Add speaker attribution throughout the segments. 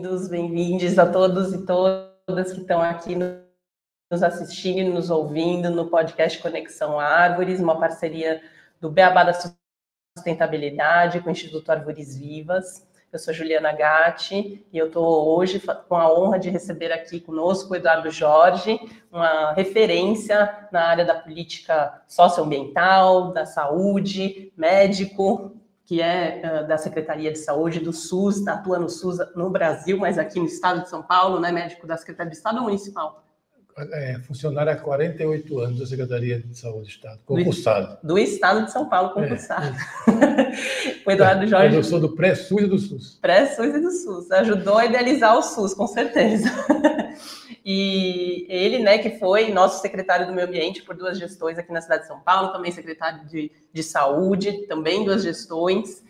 Speaker 1: bem-vindos a todos e todas que estão aqui nos assistindo, nos ouvindo no podcast Conexão Árvores, uma parceria do Beabá da Sustentabilidade com o Instituto Árvores Vivas. Eu sou Juliana Gatti e eu estou hoje com a honra de receber aqui conosco o Eduardo Jorge, uma referência na área da política socioambiental, da saúde, médico, que é da Secretaria de Saúde do SUS, atua no SUS no Brasil, mas aqui no estado de São Paulo, né, médico da Secretaria de Estado ou municipal?
Speaker 2: Funcionário há 48 anos da Secretaria de Saúde do Estado, concursado.
Speaker 1: Do Estado de São Paulo, concursado. O Eduardo Jorge...
Speaker 2: Eu sou do pré-SUS e do SUS.
Speaker 1: Pré-SUS e do SUS. Ajudou a idealizar o SUS, com certeza. E ele, né, que foi nosso secretário do Meio Ambiente por 2 gestões aqui na cidade de São Paulo, também secretário de Saúde, também 2 gestões,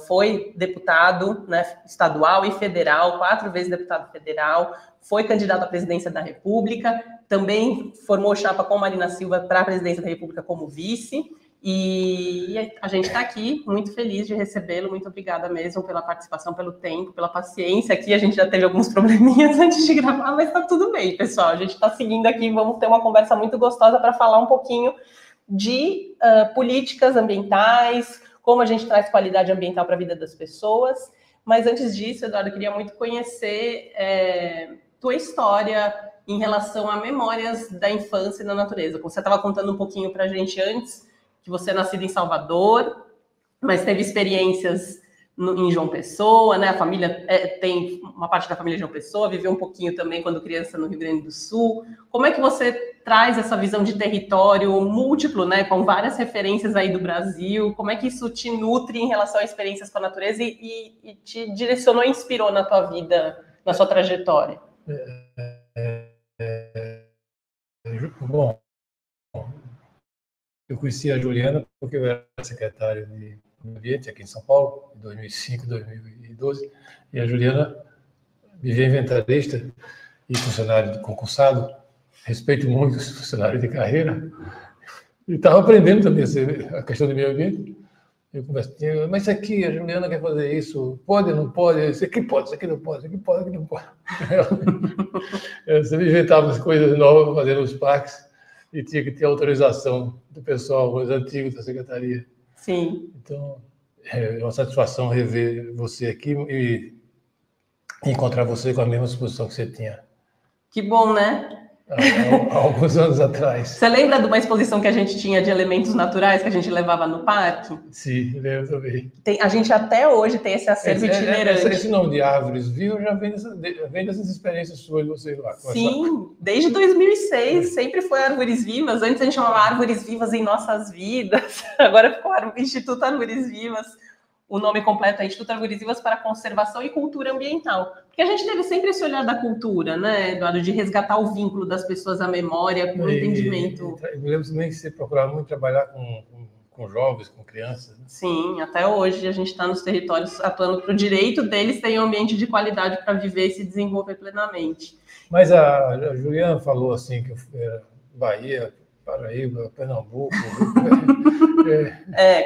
Speaker 1: foi deputado, né, estadual e federal, 4 vezes deputado federal, foi candidato à presidência da República, também formou chapa com Marina Silva para a presidência da República como vice, e a gente está aqui muito feliz de recebê-lo, muito obrigada mesmo pela participação, pelo tempo, pela paciência. Aqui a gente já teve alguns probleminhas antes de gravar, mas está tudo bem, pessoal. A gente está seguindo aqui, vamos ter uma conversa muito gostosa para falar um pouquinho de políticas ambientais, como a gente traz qualidade ambiental para a vida das pessoas. Mas antes disso, Eduardo, eu queria muito conhecer tua história em relação a memórias da infância e da natureza. Como você estava contando um pouquinho para a gente antes, que você é nascido em Salvador, mas teve experiências em João Pessoa, né? A família tem uma parte da família de João Pessoa, viveu um pouquinho também quando criança no Rio Grande do Sul. Como é que você traz essa visão de território múltiplo, né? Com várias referências aí do Brasil? Como é que isso te nutre em relação a experiências com a natureza e te direcionou e inspirou na tua vida, na sua trajetória?
Speaker 2: Bom, eu conheci a Juliana porque eu era secretário de Meio Ambiente aqui em São Paulo, em 2005, 2012, e a Juliana vivia inventarista e funcionário de concursado, respeito muito os funcionários de carreira, e estava aprendendo também a questão do meio ambiente. Eu conversei, mas isso aqui, a Juliana quer fazer isso, pode ou não pode? Isso aqui pode, isso aqui não pode, isso aqui pode, isso aqui não pode. Eu sempre inventava as coisas novas para fazer nos parques, e tinha que ter autorização do pessoal mais antigo da secretaria.
Speaker 1: Sim.
Speaker 2: Então, é uma satisfação rever você aqui e encontrar você com a mesma exposição que você tinha.
Speaker 1: Que bom, né?
Speaker 2: Há alguns anos atrás.
Speaker 1: Você lembra de uma exposição que a gente tinha de elementos naturais que a gente levava no parque?
Speaker 2: Sim, lembro também.
Speaker 1: A gente até hoje tem esse acervo itinerante.
Speaker 2: Esse nome de Árvores Vivas já vem dessas experiências suas de vocês lá.
Speaker 1: Sim, desde 2006 sempre foi Árvores Vivas. Antes a gente chamava Árvores Vivas em Nossas Vidas. Agora ficou Instituto Árvores Vivas. O nome completo é Instituto Árvores Vivas para Conservação e Cultura Ambiental. Porque a gente teve sempre esse olhar da cultura, né, Eduardo, de resgatar o vínculo das pessoas à memória, com o entendimento.
Speaker 2: Eu me lembro também que você procurava muito trabalhar com jovens, com crianças. Né?
Speaker 1: Sim, até hoje a gente está nos territórios atuando para o direito deles terem um ambiente de qualidade para viver e se desenvolver plenamente.
Speaker 2: Mas a Juliana falou assim que era Bahia, Paraíba, Pernambuco...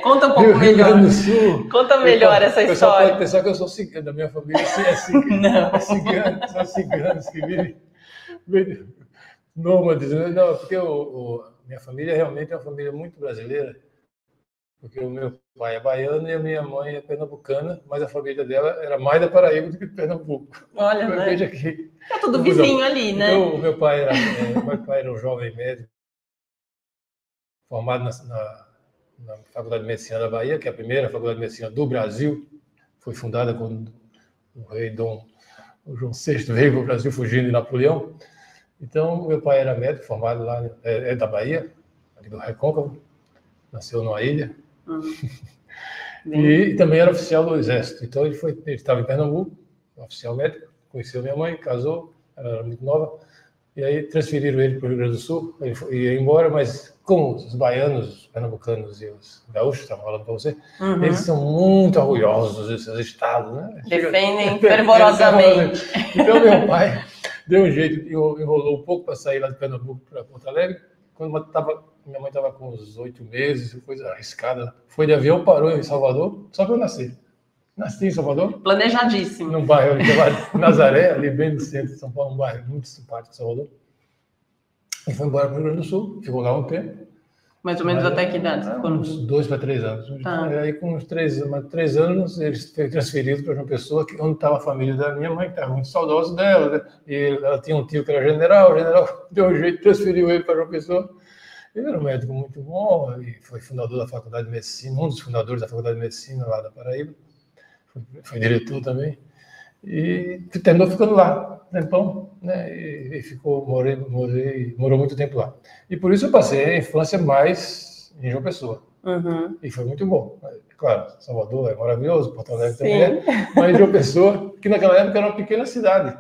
Speaker 1: conta um pouco melhor.
Speaker 2: Rio Grande do Sul.
Speaker 1: Conta melhor essa história. O pessoal
Speaker 2: pode pensar que eu sou cigano, da minha família é cigano.
Speaker 1: Não.
Speaker 2: São ciganos que vivem nômades. Não, porque minha família realmente é uma família muito brasileira, porque o meu pai é baiano e a minha mãe é pernambucana, mas a família dela era mais da Paraíba do que de Pernambuco.
Speaker 1: Olha,
Speaker 2: né?
Speaker 1: Veja
Speaker 2: aqui.
Speaker 1: É tudo vizinho ali, né?
Speaker 2: Então, o meu pai era um jovem médico, formado na Faculdade de Medicina da Bahia, que é a primeira faculdade de medicina do Brasil, foi fundada quando o rei Dom João VI veio para o Brasil fugindo de Napoleão. Então, meu pai era médico, formado lá, da Bahia, ali do Recôncavo, nasceu numa ilha, e também era oficial do Exército. Então, ele estava em Pernambuco, oficial médico, conheceu minha mãe, casou, ela era muito nova, e aí transferiram ele para o Rio Grande do Sul, ele ia embora, mas como os baianos, os pernambucanos e os gaúchos, estavam falando para você, eles são muito orgulhosos dos seus estados, né?
Speaker 1: Defendem fervorosamente.
Speaker 2: Então, meu pai deu um jeito, enrolou um pouco para sair lá de Pernambuco para Porto Alegre. Quando minha mãe estava com uns 8 meses, coisa arriscada, foi de avião, parou em Salvador, só para eu nascer. Nasci em Salvador,
Speaker 1: Planejadíssimo.
Speaker 2: num bairro chamado Nazaré, ali bem no centro de São Paulo, um bairro muito simpático, Salvador. E foi embora para o Rio Grande do Sul, ficou lá um tempo.
Speaker 1: Mais ou menos até que idade você ficou no
Speaker 2: Uns
Speaker 1: Rio?
Speaker 2: 2 para 3 anos.
Speaker 1: Tá.
Speaker 2: Aí, com uns 3 anos, eles foram transferidos para João Pessoa, onde estava a família da minha mãe, que estava muito saudosa dela, né? E ela tinha um tio que era general, o general deu um jeito, transferiu ele para João Pessoa. Ele era um médico muito bom, e foi fundador da Faculdade de Medicina, um dos fundadores da Faculdade de Medicina lá da Paraíba, foi diretor também. E terminou ficando lá, tempão, né? E morou muito tempo lá. E por isso eu passei a infância mais em João Pessoa.
Speaker 1: Uhum.
Speaker 2: E foi muito bom. Claro, Salvador é maravilhoso, Porto Alegre também é, mas João Pessoa, que naquela época era uma pequena cidade.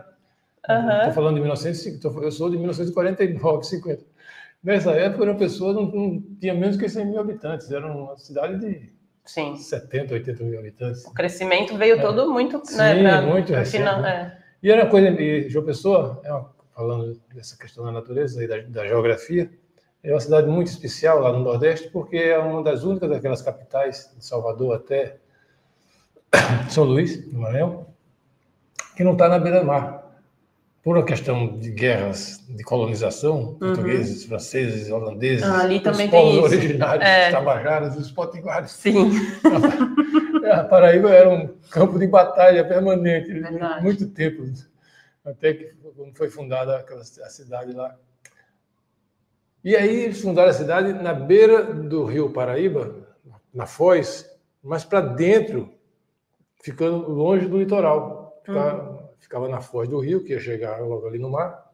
Speaker 2: Estou falando de 1950, eu sou de 1949, 50. Nessa época, João Pessoa não tinha menos que 100 mil habitantes, era uma cidade de 70, 80 mil habitantes.
Speaker 1: O crescimento veio todo muito...
Speaker 2: Sim, muito recente. E era uma coisa, e João Pessoa, falando dessa questão da natureza e da geografia, é uma cidade muito especial lá no Nordeste, porque é uma das únicas daquelas capitais, de Salvador até São Luís, no Maranhão, que não está na beira-mar. Por uma questão de guerras de colonização, portugueses, franceses, holandeses,
Speaker 1: ali também
Speaker 2: os povos
Speaker 1: tem isso.
Speaker 2: originários, os tabajaras, os potiguares.
Speaker 1: Sim.
Speaker 2: A Paraíba era um campo de batalha permanente,
Speaker 1: Verdade.
Speaker 2: Muito tempo, até que quando foi fundada a cidade lá. E aí eles fundaram a cidade na beira do rio Paraíba, na Foz, mas para dentro, ficando longe do litoral. Ficava na foz do rio, que ia chegar logo ali no mar,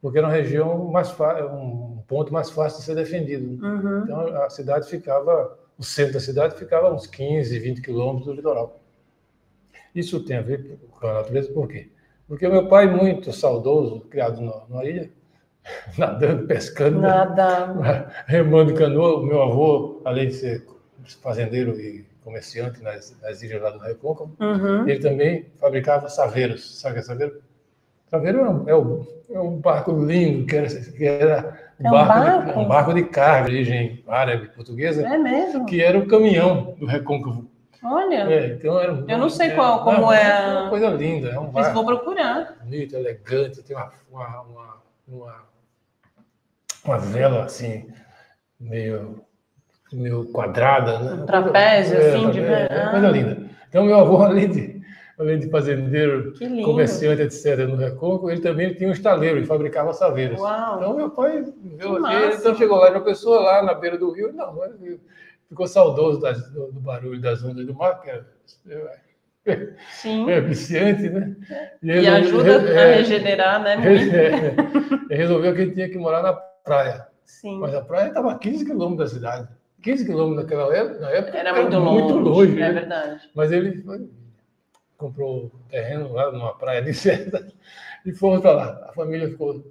Speaker 2: porque era uma região um ponto mais fácil de ser defendido. Então a cidade ficava, o centro da cidade ficava a uns 15, 20 quilômetros do litoral. Isso tem a ver com a natureza, por quê? Porque o meu pai, muito saudoso, criado na ilha, nadando, pescando, remando canoa, o meu avô, além de ser fazendeiro e comerciante nas ilhas lá do Recôncavo, ele também fabricava saveiros. Sabe o que é saveiro? Saveiro é um barco lindo, que era um barco de carga, de origem árabe, portuguesa, que era o caminhão do Recôncavo.
Speaker 1: Olha,
Speaker 2: então
Speaker 1: eu não sei como é.
Speaker 2: É uma coisa linda, é um barco.
Speaker 1: Mas vou procurar.
Speaker 2: Bonito, elegante, tem uma vela assim, meio quadrada, né?
Speaker 1: Um trapézio, assim, de ver.
Speaker 2: Coisa linda. Então, meu avô, além de fazendeiro, comerciante, etc., no Recôncavo, ele também tinha um estaleiro e fabricava saveiros.
Speaker 1: Uau.
Speaker 2: Então, meu pai, então chegou lá, uma pessoa lá na beira do rio, ficou saudoso do barulho das ondas do mar, que é viciante, né?
Speaker 1: E ajuda a regenerar, né?
Speaker 2: Ele resolveu que ele tinha que morar na praia.
Speaker 1: Sim.
Speaker 2: Mas a praia estava a 15 quilômetros da cidade. 15 quilômetros na época
Speaker 1: era muito longe. É verdade.
Speaker 2: Mas ele comprou terreno lá numa praia deserta e fomos para lá. A família ficou...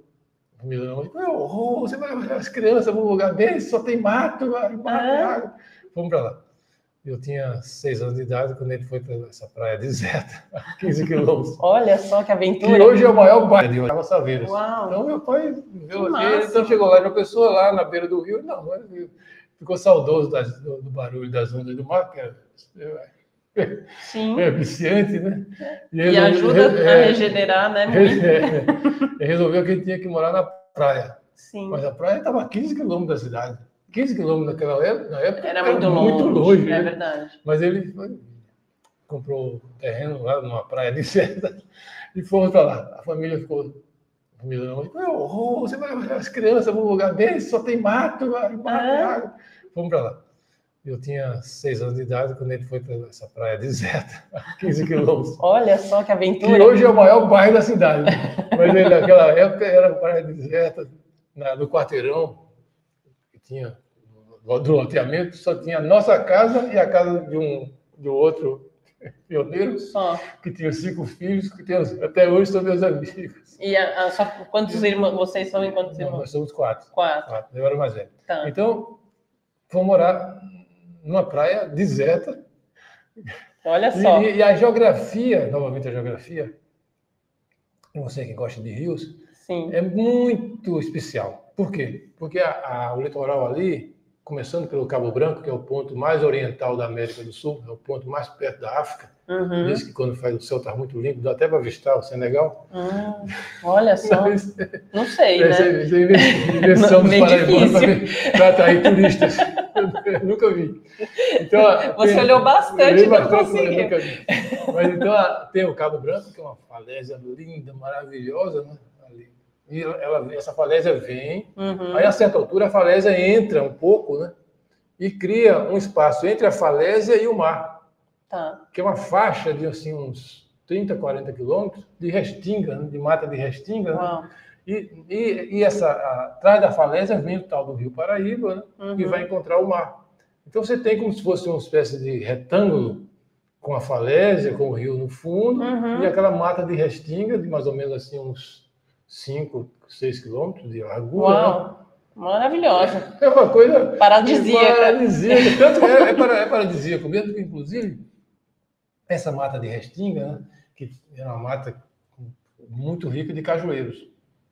Speaker 2: A família não, você vai levar as crianças para um lugar desse, só tem mato, água. Fomos para lá. Eu tinha 6 anos de idade quando ele foi para essa praia deserta, a 15 quilômetros.
Speaker 1: Olha só que aventura.
Speaker 2: Que hoje é o maior bairro de Saveiros.
Speaker 1: Uau.
Speaker 2: Então, meu pai então chegou lá, uma pessoa lá na beira do rio, ficou saudoso do barulho das ondas do mar, que é viciante, né?
Speaker 1: E ajuda a regenerar, né?
Speaker 2: Ele resolveu que ele tinha que morar na praia.
Speaker 1: Sim.
Speaker 2: Mas a praia estava a 15 quilômetros da cidade. 15 quilômetros na época
Speaker 1: era muito longe. É verdade.
Speaker 2: Mas ele comprou terreno lá numa praia deserta e fomos para lá. A família ficou... A família não, você vai levar as crianças para um lugar desse, só tem mato, água. Fomos para lá. Eu tinha 6 anos de idade quando ele foi para essa praia deserta, a 15 quilômetros.
Speaker 1: Olha só que aventura.
Speaker 2: Que hoje é o maior bairro da cidade. Mas naquela época era uma praia deserta, no quarteirão, que tinha do loteamento, só tinha a nossa casa e a casa de um outro pioneiro, que tinha 5 filhos, que até hoje são meus amigos.
Speaker 1: E quantos irmãos vocês são? Quantos irmãos?
Speaker 2: Nós somos 4.
Speaker 1: 4.
Speaker 2: Eu era mais velho.
Speaker 1: Tá.
Speaker 2: Então, fomos morar numa praia deserta.
Speaker 1: Olha só.
Speaker 2: E a geografia, novamente a geografia, você que gosta de rios,
Speaker 1: Sim.
Speaker 2: é muito especial. Por quê? Porque o litoral ali começando pelo Cabo Branco, que é o ponto mais oriental da América do Sul, é o ponto mais perto da África. Diz que quando faz o céu está muito limpo, dá até para avistar o Senegal.
Speaker 1: Olha só, não sei, né?
Speaker 2: Essa invenção dos paraibanos para atrair turistas. Eu nunca vi. Então,
Speaker 1: você olhou bastante e não conseguiu.
Speaker 2: Nunca vi. Mas então tem o Cabo Branco, que é uma falésia linda, maravilhosa, né? Ali. E essa falésia vem, aí a certa altura a falésia entra um pouco, né? E cria um espaço entre a falésia e o mar.
Speaker 1: Tá.
Speaker 2: Que é uma faixa de assim, uns 30, 40 quilômetros de restinga, de mata de restinga. Né? E atrás da falésia vem o tal do Rio Paraíba, né? E vai encontrar o mar. Então você tem como se fosse uma espécie de retângulo com a falésia, com o rio no fundo, e aquela mata de restinga de mais ou menos assim uns 5, 6 quilômetros de largura.
Speaker 1: Uau!
Speaker 2: Né?
Speaker 1: Maravilhosa.
Speaker 2: É uma coisa
Speaker 1: paradisíaca.
Speaker 2: Tanto é paradisíaco mesmo, que inclusive essa mata de restinga, né, que é uma mata muito rica de cajueiros.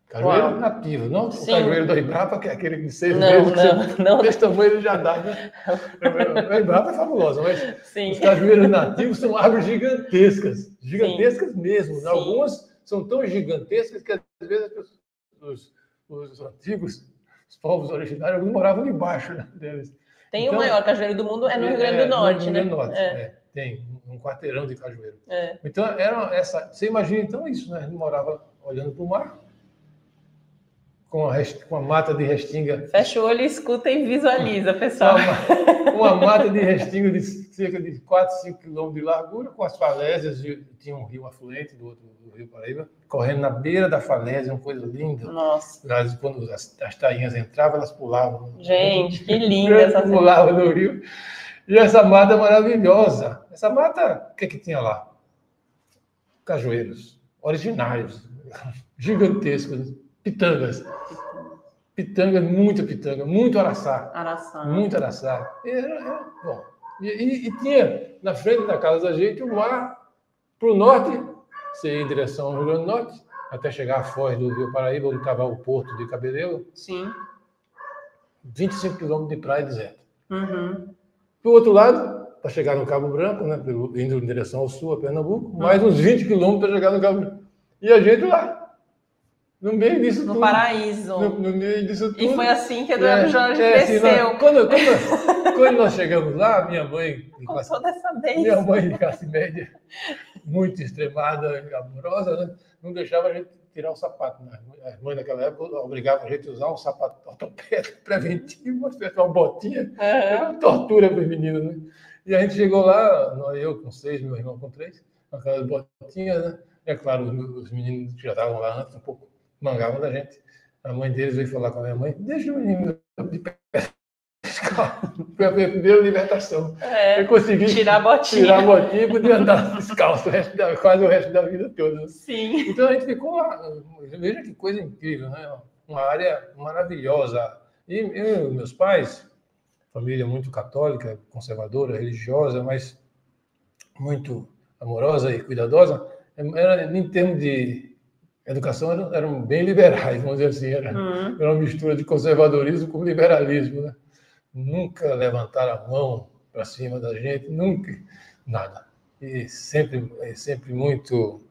Speaker 2: Cajueiro nativo, não o cajueiro do Embrapa, que é aquele de 6 meses. Não. Desse tamanho ele já dá, né? O Embrapa é fabuloso, mas os cajueiros nativos são árvores gigantescas. Gigantescas mesmo. Sim. Algumas são tão gigantescas que às vezes os antigos, os povos originários, alguns moravam debaixo, né, deles.
Speaker 1: Tem o maior cajueiro do mundo, é no Rio Grande do Norte, né?
Speaker 2: No Rio Grande do Norte, tem um quarteirão de cajueiro. Então, você imagina então isso, né? A gente morava olhando para o mar, com a mata de restinga.
Speaker 1: Fecha o olho, escuta e visualiza, pessoal.
Speaker 2: Uma mata de restinga de cerca de 4, 5 quilômetros de largura, com as falésias, tinha um rio afluente do Rio Paraíba, correndo na beira da falésia, uma coisa linda.
Speaker 1: Nossa.
Speaker 2: Quando as tainhas entravam, elas pulavam.
Speaker 1: Gente, que linda essa cena.
Speaker 2: Pulavam no rio. E essa mata maravilhosa. Essa mata, o que tinha lá? Cajueiros originários, gigantescos, pitangas. Muito araçá. Muito araçá. Bom. E tinha na frente da casa da gente o mar para o norte, você ia em direção ao Rio Grande do Norte, até chegar à foz do Rio Paraíba, onde estava o porto de Cabedelo.
Speaker 1: Sim.
Speaker 2: 25 quilômetros de praia deserta. Do outro lado, para chegar no Cabo Branco, né, indo em direção ao sul, a Pernambuco, mais uns 20 quilômetros para chegar no Cabo Branco. E a gente lá. No meio disso tudo.
Speaker 1: No paraíso.
Speaker 2: No meio disso tudo.
Speaker 1: E foi assim que Eduardo Jorge cresceu.
Speaker 2: Assim, quando nós chegamos lá, minha mãe...
Speaker 1: Com toda essa bênção.
Speaker 2: Minha mãe de classe média, muito extremada e amorosa, né? Não deixava a gente tirar o sapato. Né? A mãe naquela época obrigava a gente a usar um sapato ortopédico preventivo, uma botinha. Era uma tortura para os meninos, né? E a gente chegou lá, eu com 6, meu irmão com 3, com aquelas botinhas, né? É claro, os meninos que já estavam lá antes, um pouco mangavam da gente. A mãe deles veio falar com a minha mãe, deixa o menino de pescar. Foi a minha primeira libertação. Eu consegui tirar a botinha e podia andar descalço quase o resto da vida toda.
Speaker 1: Sim.
Speaker 2: Então a gente ficou lá. Veja que coisa incrível, né? Uma área maravilhosa. E meus pais, família muito católica, conservadora, religiosa, mas muito amorosa e cuidadosa, em termos de educação, eram bem liberais, vamos dizer assim. Era uma mistura de conservadorismo com liberalismo, né? Nunca levantaram a mão para cima da gente, nunca, nada. E sempre muito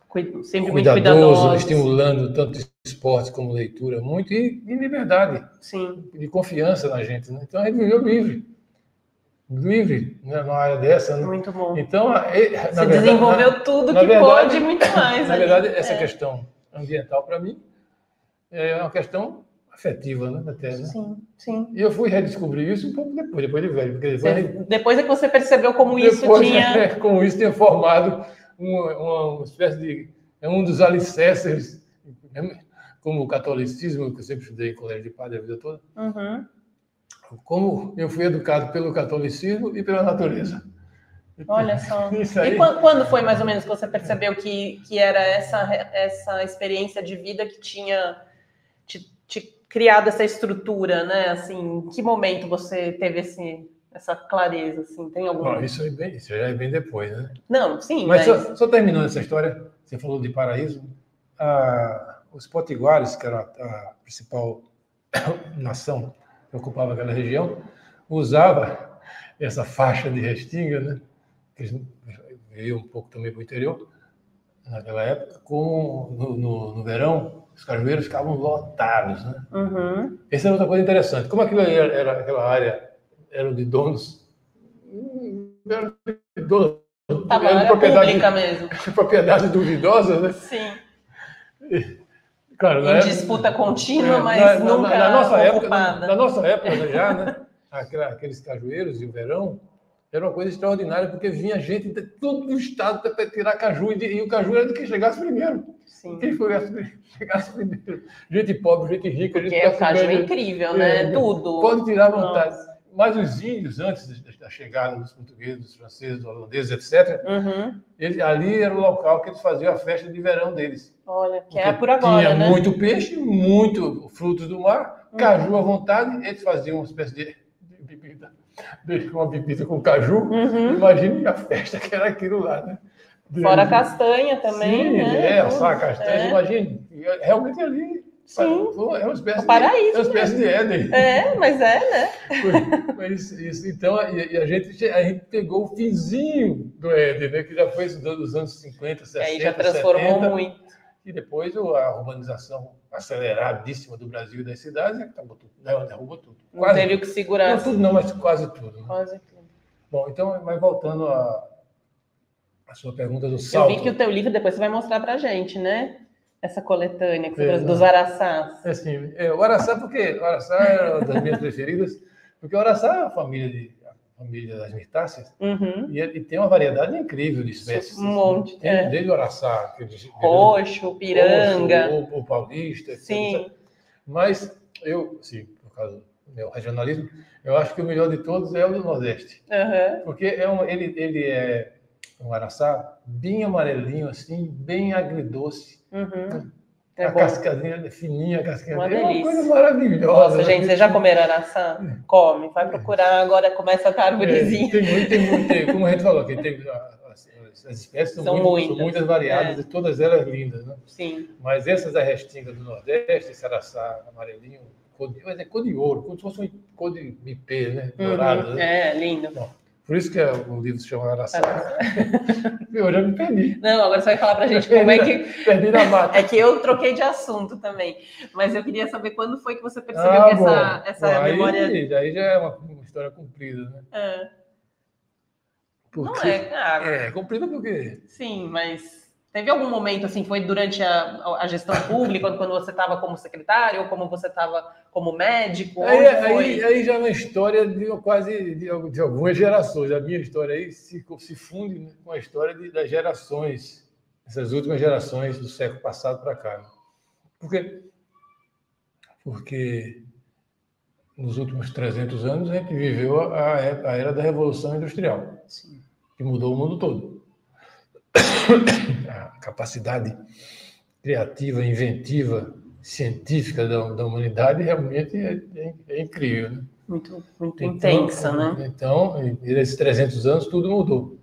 Speaker 2: cuidadoso, estimulando tanto esporte como leitura, muito, e liberdade.
Speaker 1: Sim.
Speaker 2: De confiança na gente. Né? Então a gente viveu livre, né, numa área dessa. Né?
Speaker 1: Muito bom.
Speaker 2: Então,
Speaker 1: você desenvolveu tudo que pode e muito mais.
Speaker 2: Na verdade, essa questão ambiental, para mim, é uma questão afetiva, né, até, né?
Speaker 1: Sim.
Speaker 2: E eu fui redescobrir isso um pouco depois de velho. Porque
Speaker 1: depois é que você percebeu como isso tinha...
Speaker 2: como isso tinha formado uma espécie de... um dos alicerces, como o catolicismo, que eu sempre estudei em colégio de padre a vida toda. Como eu fui educado pelo catolicismo e pela natureza.
Speaker 1: Olha só.
Speaker 2: Isso aí.
Speaker 1: E quando foi mais ou menos que você percebeu que era essa experiência de vida que tinha te criado essa estrutura, né? Assim, em que momento você teve essa clareza? Assim, tem algum?
Speaker 2: Isso já é bem depois, né?
Speaker 1: Não, sim.
Speaker 2: Mas só terminando essa história, você falou de paraíso. Os potiguares, que era a principal nação que ocupava aquela região, usava essa faixa de restinga, né? Que veio um pouco também para o interior, naquela época, no verão, os cajueiros ficavam lotados, né?
Speaker 1: Uhum.
Speaker 2: Essa é outra coisa interessante. Como aquilo era aquela área era de donos, era de donos,
Speaker 1: Era pública mesmo.
Speaker 2: propriedade duvidosa, né?
Speaker 1: Sim.
Speaker 2: Claro,
Speaker 1: Em disputa contínua, mas nunca ocupada.
Speaker 2: Na nossa época já, né? Aqueles cajueiros e o verão era uma coisa extraordinária, porque vinha gente de todo o estado para tirar caju, e o caju era de quem chegasse primeiro.
Speaker 1: Sim.
Speaker 2: Quem chegasse primeiro. Gente pobre, gente rica.
Speaker 1: Porque o caju é incrível, né? Tudo.
Speaker 2: Pode tirar à vontade. Mas os índios, antes da chegada dos portugueses, dos franceses, dos holandeses, etc., ali era o local que eles faziam a festa de verão deles.
Speaker 1: Olha, que é por agora,
Speaker 2: tinha muito peixe, muito frutos do mar, caju à vontade, eles faziam uma espécie de bebida, uma bebida com caju. Imagine a festa que era aquilo lá, né?
Speaker 1: Fora a castanha também,
Speaker 2: sim,
Speaker 1: né?
Speaker 2: Assar a castanha, imagine, realmente ali.
Speaker 1: Sim.
Speaker 2: É uma espécie,
Speaker 1: paraíso,
Speaker 2: é uma espécie de Éden.
Speaker 1: Mas né?
Speaker 2: Isso. Então, a gente pegou o finzinho do Éden, né, que já foi dos anos 50, 60,
Speaker 1: aí já transformou
Speaker 2: 70,
Speaker 1: muito.
Speaker 2: E depois a urbanização aceleradíssima do Brasil e das cidades acabou tudo, derrubou tudo.
Speaker 1: Não teve o que segurar.
Speaker 2: Não tudo não, mas quase tudo. Né?
Speaker 1: Quase tudo.
Speaker 2: Bom, então, mas voltando à sua pergunta do salto.
Speaker 1: Eu vi que o teu livro depois você vai mostrar pra gente, né? Essa coletânea que você trouxe dos araçás.
Speaker 2: Sim, o araçá, porque o araçá é uma das minhas preferidas, porque o araçá é a família das mirtáceas, e tem uma variedade incrível de espécies.
Speaker 1: Um monte.
Speaker 2: Desde o araçá,
Speaker 1: roxo, piranga.
Speaker 2: O paulista.
Speaker 1: Sim.
Speaker 2: Etc. Mas por causa do meu regionalismo, eu acho que o melhor de todos é o do Nordeste. Porque ele é um araçá bem amarelinho, assim, bem agridoce. A cascadinha fininha, a casquinha
Speaker 1: uma
Speaker 2: dele,
Speaker 1: delícia.
Speaker 2: É uma coisa maravilhosa.
Speaker 1: Nossa, gente, vocês já comeram araçá? Come, vai procurar agora, começa a árvorezinha.
Speaker 2: Tem, como a gente falou aqui, as espécies são muitas variadas e todas elas lindas, né?
Speaker 1: Sim.
Speaker 2: Mas essas da restinga do Nordeste, esse araçá amarelinho, cor de ouro, como se fosse uma cor de bipê, né? Dourada.
Speaker 1: Né? Lindo.
Speaker 2: Bom, por isso que o livro se chama Araçá. Eu já me perdi.
Speaker 1: Não, agora você vai falar pra gente como é que...
Speaker 2: Perdi na mata.
Speaker 1: É que eu troquei de assunto também. Mas eu queria saber quando foi que você percebeu que essa memória...
Speaker 2: Aí já é uma história comprida, né?
Speaker 1: Não é.
Speaker 2: É comprida porque...
Speaker 1: Sim, mas... Teve algum momento, assim, foi durante a gestão pública, quando você estava como secretário, ou como você estava como médico?
Speaker 2: Aí já é uma história de algumas gerações. A minha história aí se funde com a história das gerações, essas últimas gerações do século passado para cá. Porque nos últimos 300 anos a gente viveu a era da Revolução Industrial, que mudou o mundo todo. A capacidade criativa, inventiva, científica da humanidade realmente é incrível, né?
Speaker 1: Muito intensa, né?
Speaker 2: Então, nesses 300 anos, tudo mudou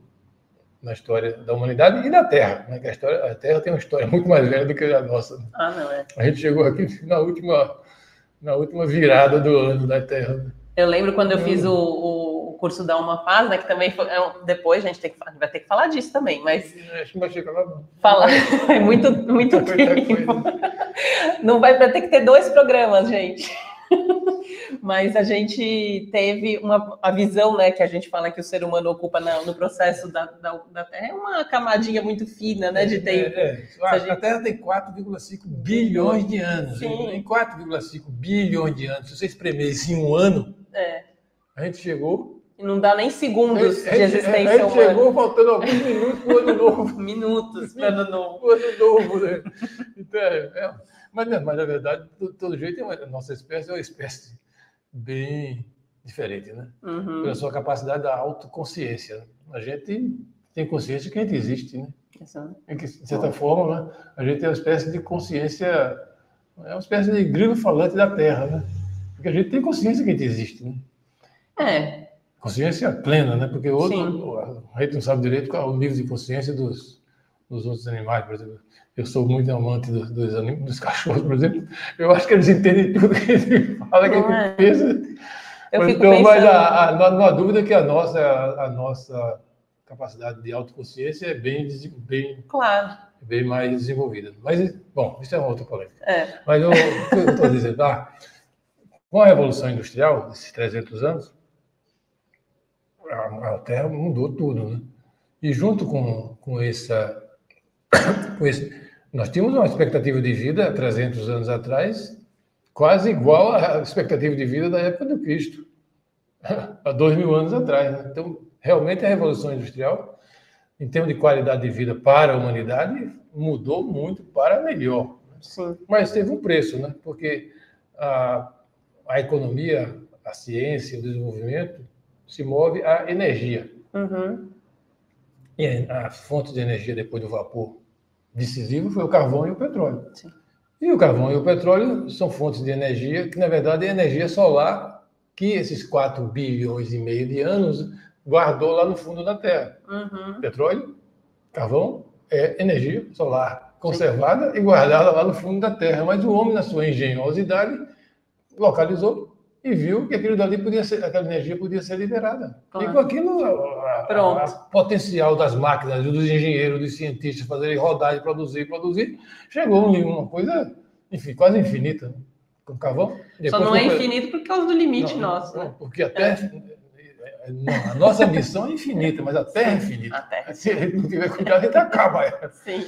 Speaker 2: na história da humanidade e da Terra, né? Que a Terra tem uma história muito mais velha do que a nossa.
Speaker 1: Não é?
Speaker 2: A gente chegou aqui na última virada do ano da Terra.
Speaker 1: Eu lembro quando eu fiz o curso da Uma Paz, né, que também foi, depois a gente vai ter que falar disso também, mas...
Speaker 2: Acho que vai chegar lá.
Speaker 1: Falar é muito tempo. Não vai ter que ter 2 programas, gente. Mas a gente teve a visão, né, que a gente fala que o ser humano ocupa no processo da Terra, é uma camadinha muito fina, né, de tempo.
Speaker 2: A Terra tem 4,5 bilhões de anos.
Speaker 1: Sim.
Speaker 2: Em 4,5 bilhões de anos, se você espremer isso em um ano, a gente chegou...
Speaker 1: E não dá nem segundos de existência humana.
Speaker 2: A gente chegou faltando alguns minutos para o ano novo.
Speaker 1: Minutos para o ano novo.
Speaker 2: O ano novo, né? Então, mas na verdade, de todo jeito, a nossa espécie é uma espécie bem diferente, né? Pela sua capacidade da autoconsciência. A gente tem consciência que a gente existe, né? De certa forma, né? A gente é uma espécie de consciência, é uma espécie de grilo falante da Terra, né? Porque a gente tem consciência que a gente existe, né? Consciência plena, né? Porque a gente não sabe direito qual é o nível de consciência dos nos outros animais, por exemplo. Eu sou muito amante dos cachorros, por exemplo. Eu acho que eles entendem tudo que ele fala, que ele pensa.
Speaker 1: Eu fico
Speaker 2: então,
Speaker 1: pensando...
Speaker 2: Mas não há dúvida que a nossa capacidade de autoconsciência é
Speaker 1: Claro.
Speaker 2: bem mais desenvolvida. Mas, bom, isso é uma outra polêmica.
Speaker 1: É.
Speaker 2: Mas eu estou dizendo, com a Revolução Industrial, esses 300 anos, a Terra mudou tudo, né? E junto com esse, nós tínhamos uma expectativa de vida, 300 anos atrás, quase igual à expectativa de vida da época do Cristo, há 2000 anos atrás, né? Então, realmente a Revolução Industrial, em termos de qualidade de vida para a humanidade, mudou muito para melhor.
Speaker 1: Sim.
Speaker 2: Mas teve um preço, né? Porque a economia, a ciência, o desenvolvimento se move a energia.
Speaker 1: Uhum.
Speaker 2: E a fonte de energia depois do vapor decisivo foi o carvão e o petróleo.
Speaker 1: Sim.
Speaker 2: E o carvão e o petróleo são fontes de energia que, na verdade, é energia solar que esses 4,5 bilhões de anos guardou lá no fundo da Terra.
Speaker 1: Uhum.
Speaker 2: Petróleo, carvão é energia solar conservada e guardada lá no fundo da Terra. Mas o homem, na sua engenhosidade, localizou e viu que aquela energia podia ser liberada. E com aquilo, o potencial das máquinas, dos engenheiros, dos cientistas fazerem rodar e produzir, chegou em uma coisa, enfim, quase infinita. Com carvão.
Speaker 1: Só não é infinito por causa do limite nosso.
Speaker 2: Não, porque a Terra... a nossa missão é infinita, mas a Terra é infinita.
Speaker 1: A Terra.
Speaker 2: Se a gente não tiver cuidado, a gente acaba ela.
Speaker 1: Sim.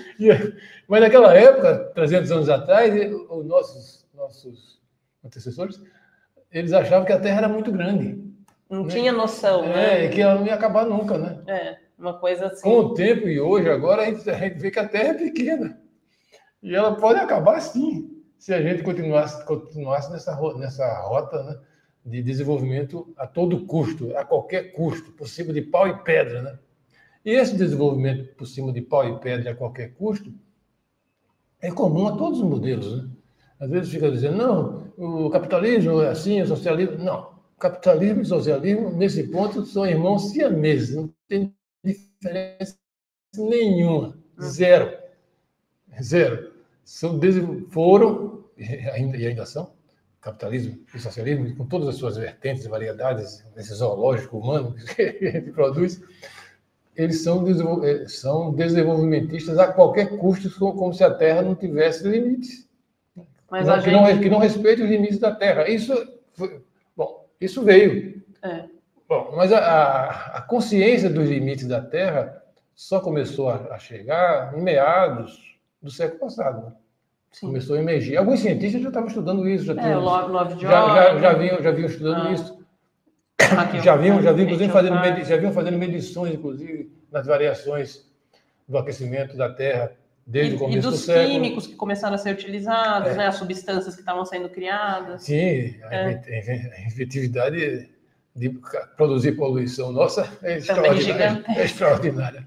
Speaker 2: Mas naquela época, 300 anos atrás, os nossos antecessores, eles achavam que a Terra era muito grande.
Speaker 1: Não tinha noção, né?
Speaker 2: E que ela não ia acabar nunca, né?
Speaker 1: Uma coisa assim.
Speaker 2: Com o tempo e hoje, agora, a gente vê que a Terra é pequena. E ela pode acabar sim, se a gente continuasse nessa rota, né, de desenvolvimento a todo custo, a qualquer custo, por cima de pau e pedra, né? E esse desenvolvimento por cima de pau e pedra a qualquer custo é comum a todos os modelos, né? Às vezes fica dizendo, não, o capitalismo é assim, o socialismo... Não, capitalismo e socialismo, nesse ponto, são irmãos siameses, não tem diferença nenhuma, zero. Foram, e ainda são, capitalismo e socialismo, com todas as suas vertentes e variedades, esse zoológico humano que a gente produz, eles são desenvolvimentistas a qualquer custo, como se a Terra não tivesse limites.
Speaker 1: Mas
Speaker 2: que não respeite os limites da Terra. Isso veio. Bom, mas a consciência dos limites da Terra só começou a chegar em meados do século passado. Né? Começou a emergir. Alguns cientistas já estavam estudando isso. Já vinham estudando isso. Já vinham fazendo medições, inclusive, nas variações do aquecimento da Terra desde o começo do século.
Speaker 1: E dos químicos que começaram a ser utilizados, né? As substâncias que estavam sendo criadas.
Speaker 2: Sim, a efetividade de produzir poluição nossa é extraordinária.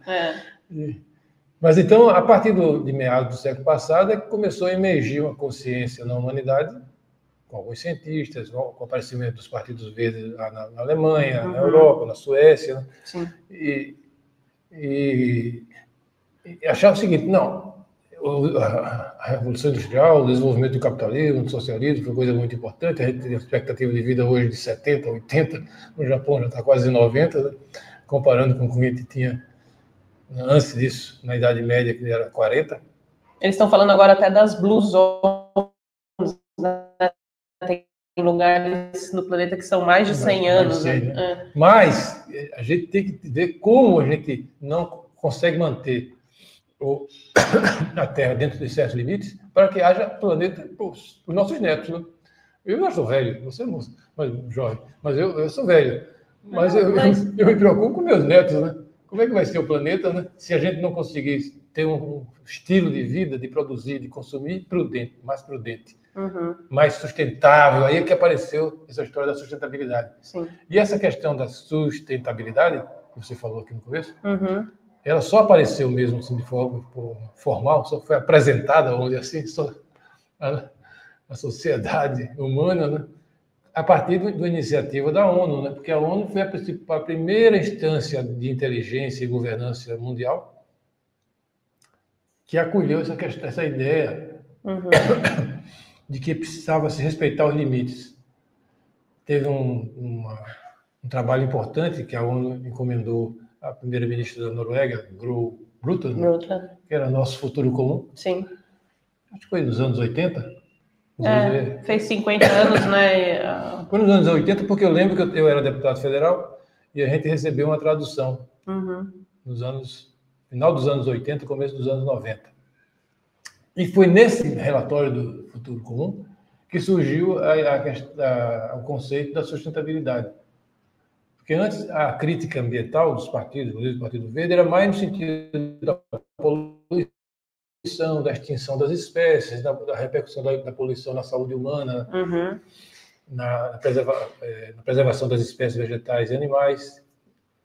Speaker 2: Mas então, a partir de meados do século passado, é que começou a emergir uma consciência na humanidade, com alguns cientistas, com o aparecimento dos partidos verdes na Alemanha, na Europa, na Suécia. Né?
Speaker 1: Sim.
Speaker 2: E achava o seguinte, não, a Revolução Industrial, o desenvolvimento do capitalismo, do socialismo, foi coisa muito importante. A gente tem a expectativa de vida hoje de 70, 80, no Japão já está quase 90, né? Comparando com o que a gente tinha antes disso, na Idade Média, que era 40.
Speaker 1: Eles estão falando agora até das Blue Zones, né? Tem lugares no planeta que são mais de 100 anos.
Speaker 2: Né? Mas a gente tem que ver como a gente não consegue manter a Terra dentro de certos limites para que haja planeta para os nossos netos. Né? Eu já sou velho, você não, mas jovem, mas eu sou velho. Mas eu me preocupo com meus netos, né? Como é que vai ser o planeta, né? Se a gente não conseguir ter um estilo de vida, de produzir, de consumir mais prudente, mais sustentável? Aí é que apareceu essa história da sustentabilidade.
Speaker 1: Sim.
Speaker 2: E essa questão da sustentabilidade, que você falou aqui no começo, ela só apareceu mesmo assim, de forma formal, só foi apresentada, vamos dizer assim, só a sociedade humana, né? A partir da iniciativa da ONU, né? Porque a ONU foi a primeira instância de inteligência e governança mundial que acolheu essa ideia de que precisava se respeitar os limites. Teve um trabalho importante que a ONU encomendou à primeira-ministra da Noruega, Gro Brundtland, que era nosso futuro comum.
Speaker 1: Sim.
Speaker 2: Acho que foi nos anos 80.
Speaker 1: Fez 50 anos, né?
Speaker 2: Foi nos anos 80, porque eu lembro que eu era deputado federal e a gente recebeu uma tradução final dos anos 80 e começo dos anos 90. E foi nesse relatório do futuro comum que surgiu o conceito da sustentabilidade. Porque antes a crítica ambiental dos partidos, inclusive do Partido Verde, era mais no sentido da poluição, da extinção das espécies, da repercussão da poluição na saúde humana, na preservação das espécies vegetais e animais.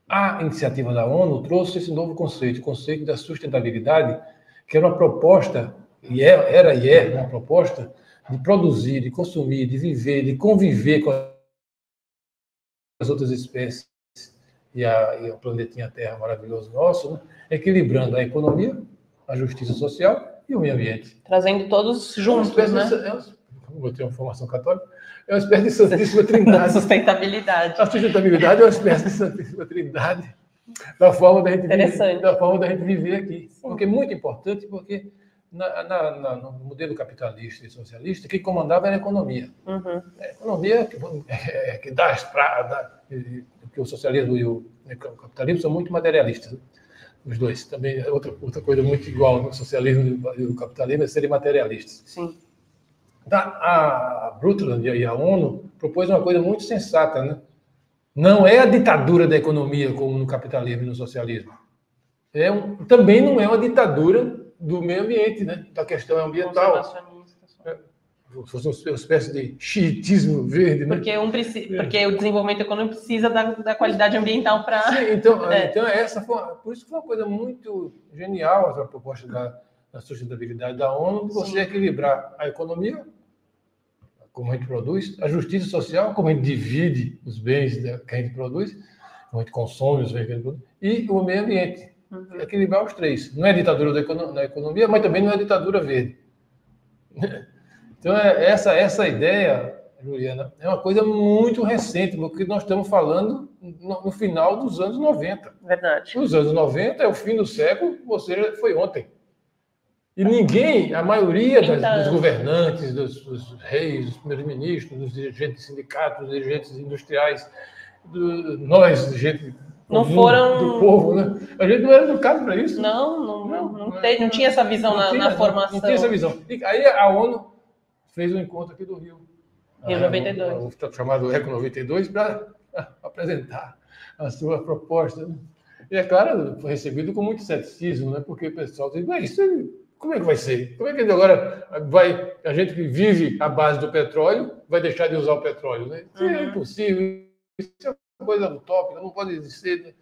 Speaker 2: A iniciativa da ONU trouxe esse novo conceito, o conceito da sustentabilidade, que era uma proposta, era uma proposta de produzir, de consumir, de viver, de conviver com as outras espécies e o planetinha Terra maravilhoso nosso, né? Equilibrando a economia, a justiça social e o meio ambiente.
Speaker 1: Trazendo todos juntos, né?
Speaker 2: Vou ter uma formação católica. É uma espécie de Santíssima Trindade.
Speaker 1: Sustentabilidade.
Speaker 2: A sustentabilidade é uma espécie de Santíssima Trindade da forma da gente viver aqui. Porque é muito importante, porque no modelo capitalista e socialista, quem comandava era a economia. A economia que dá as pradas, porque o socialismo e o capitalismo são muito materialistas. Né? Os dois. Também é outra coisa muito igual no socialismo e o capitalismo é serem materialistas.
Speaker 1: Sim.
Speaker 2: A Brundtland e a ONU propôs uma coisa muito sensata, né? Não é a ditadura da economia como no capitalismo e no socialismo. Também não é uma ditadura do meio ambiente, né? Da questão ambiental. Fosse uma espécie de xiitismo verde, né?
Speaker 1: Porque o desenvolvimento econômico precisa da qualidade ambiental para...
Speaker 2: Sim, então por isso que foi uma coisa muito genial essa proposta da sustentabilidade da ONU, de você equilibrar a economia, como a gente produz, a justiça social, como a gente divide os bens que a gente produz, como a gente consome os bens que a gente produz, e o meio ambiente. Equilibrar os três. Não é ditadura da economia, mas também não é ditadura verde. Então, essa ideia, Juliana, é uma coisa muito recente, porque nós estamos falando no final dos anos 90.
Speaker 1: Verdade.
Speaker 2: Nos anos 90, é o fim do século, ou seja, foi ontem. E ninguém, a maioria dos governantes, dos reis, dos primeiros-ministros, dos dirigentes de sindicatos, dos dirigentes industriais, nós, gente
Speaker 1: não foram
Speaker 2: do povo, né? A gente não era educado para isso.
Speaker 1: Não tinha essa visão na formação.
Speaker 2: Não tinha essa visão. E aí a ONU fez um encontro aqui do Rio.
Speaker 1: Rio 92.
Speaker 2: Chamado Eco 92, para apresentar a sua proposta. E, é claro, foi recebido com muito ceticismo, né? Porque o pessoal diz, mas isso como é que vai ser? Como é que agora a gente que vive à base do petróleo vai deixar de usar o petróleo? Né? Isso é impossível. Isso é uma coisa utópica, não pode existir.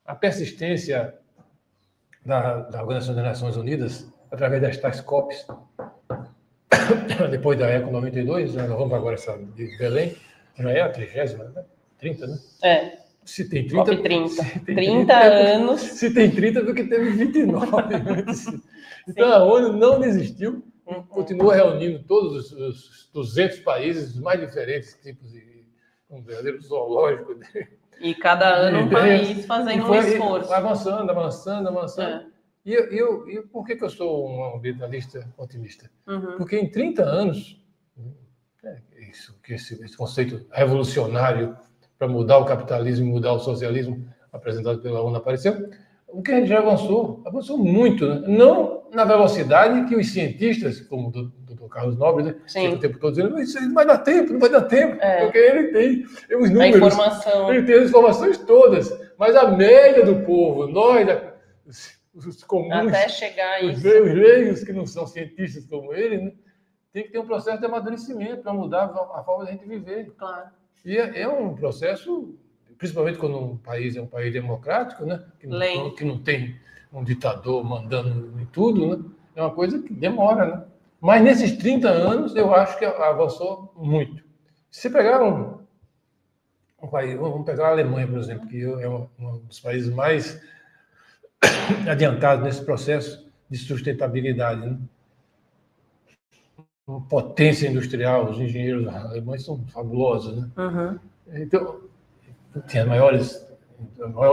Speaker 2: A persistência da Organização das Nações Unidas, através das tais COPs, depois da Eco 92, nós vamos agora essa de Belém, já é a 30ª, né? 30, né? Se tem 30,
Speaker 1: COP 30. 30 anos.
Speaker 2: Se tem 30, porque teve 29 antes. Então, a ONU não desistiu, continua reunindo todos os 200 países, os mais diferentes tipos de um verdadeiro zoológico.
Speaker 1: E cada ano um país fazendo um esforço.
Speaker 2: Avançando. E por que eu sou um ambientalista otimista? Porque em 30 anos, esse conceito revolucionário para mudar o capitalismo e mudar o socialismo apresentado pela ONU apareceu, o que a gente já avançou muito, né? Não na velocidade que os cientistas, como o Dr. Carlos Nobre, né, o tempo todo dizendo, isso não vai dar tempo, porque ele tem os números, ele tem as informações todas, mas a média do povo, nós, os comuns,
Speaker 1: até chegar
Speaker 2: os leigos que não são cientistas como ele, né, tem que ter um processo de amadurecimento para mudar a forma da gente viver.
Speaker 1: Claro.
Speaker 2: E é um processo, principalmente quando um país é um país democrático, né? Que não tem um ditador mandando em tudo, né? É uma coisa que demora, né? Mas nesses 30 anos, eu acho que avançou muito. Se você pegar um país, vamos pegar a Alemanha, por exemplo, que é um dos países mais adiantados nesse processo de sustentabilidade, né? Uma potência industrial, os engenheiros alemães são fabulosos, né?
Speaker 1: Uhum.
Speaker 2: Então, tem a maior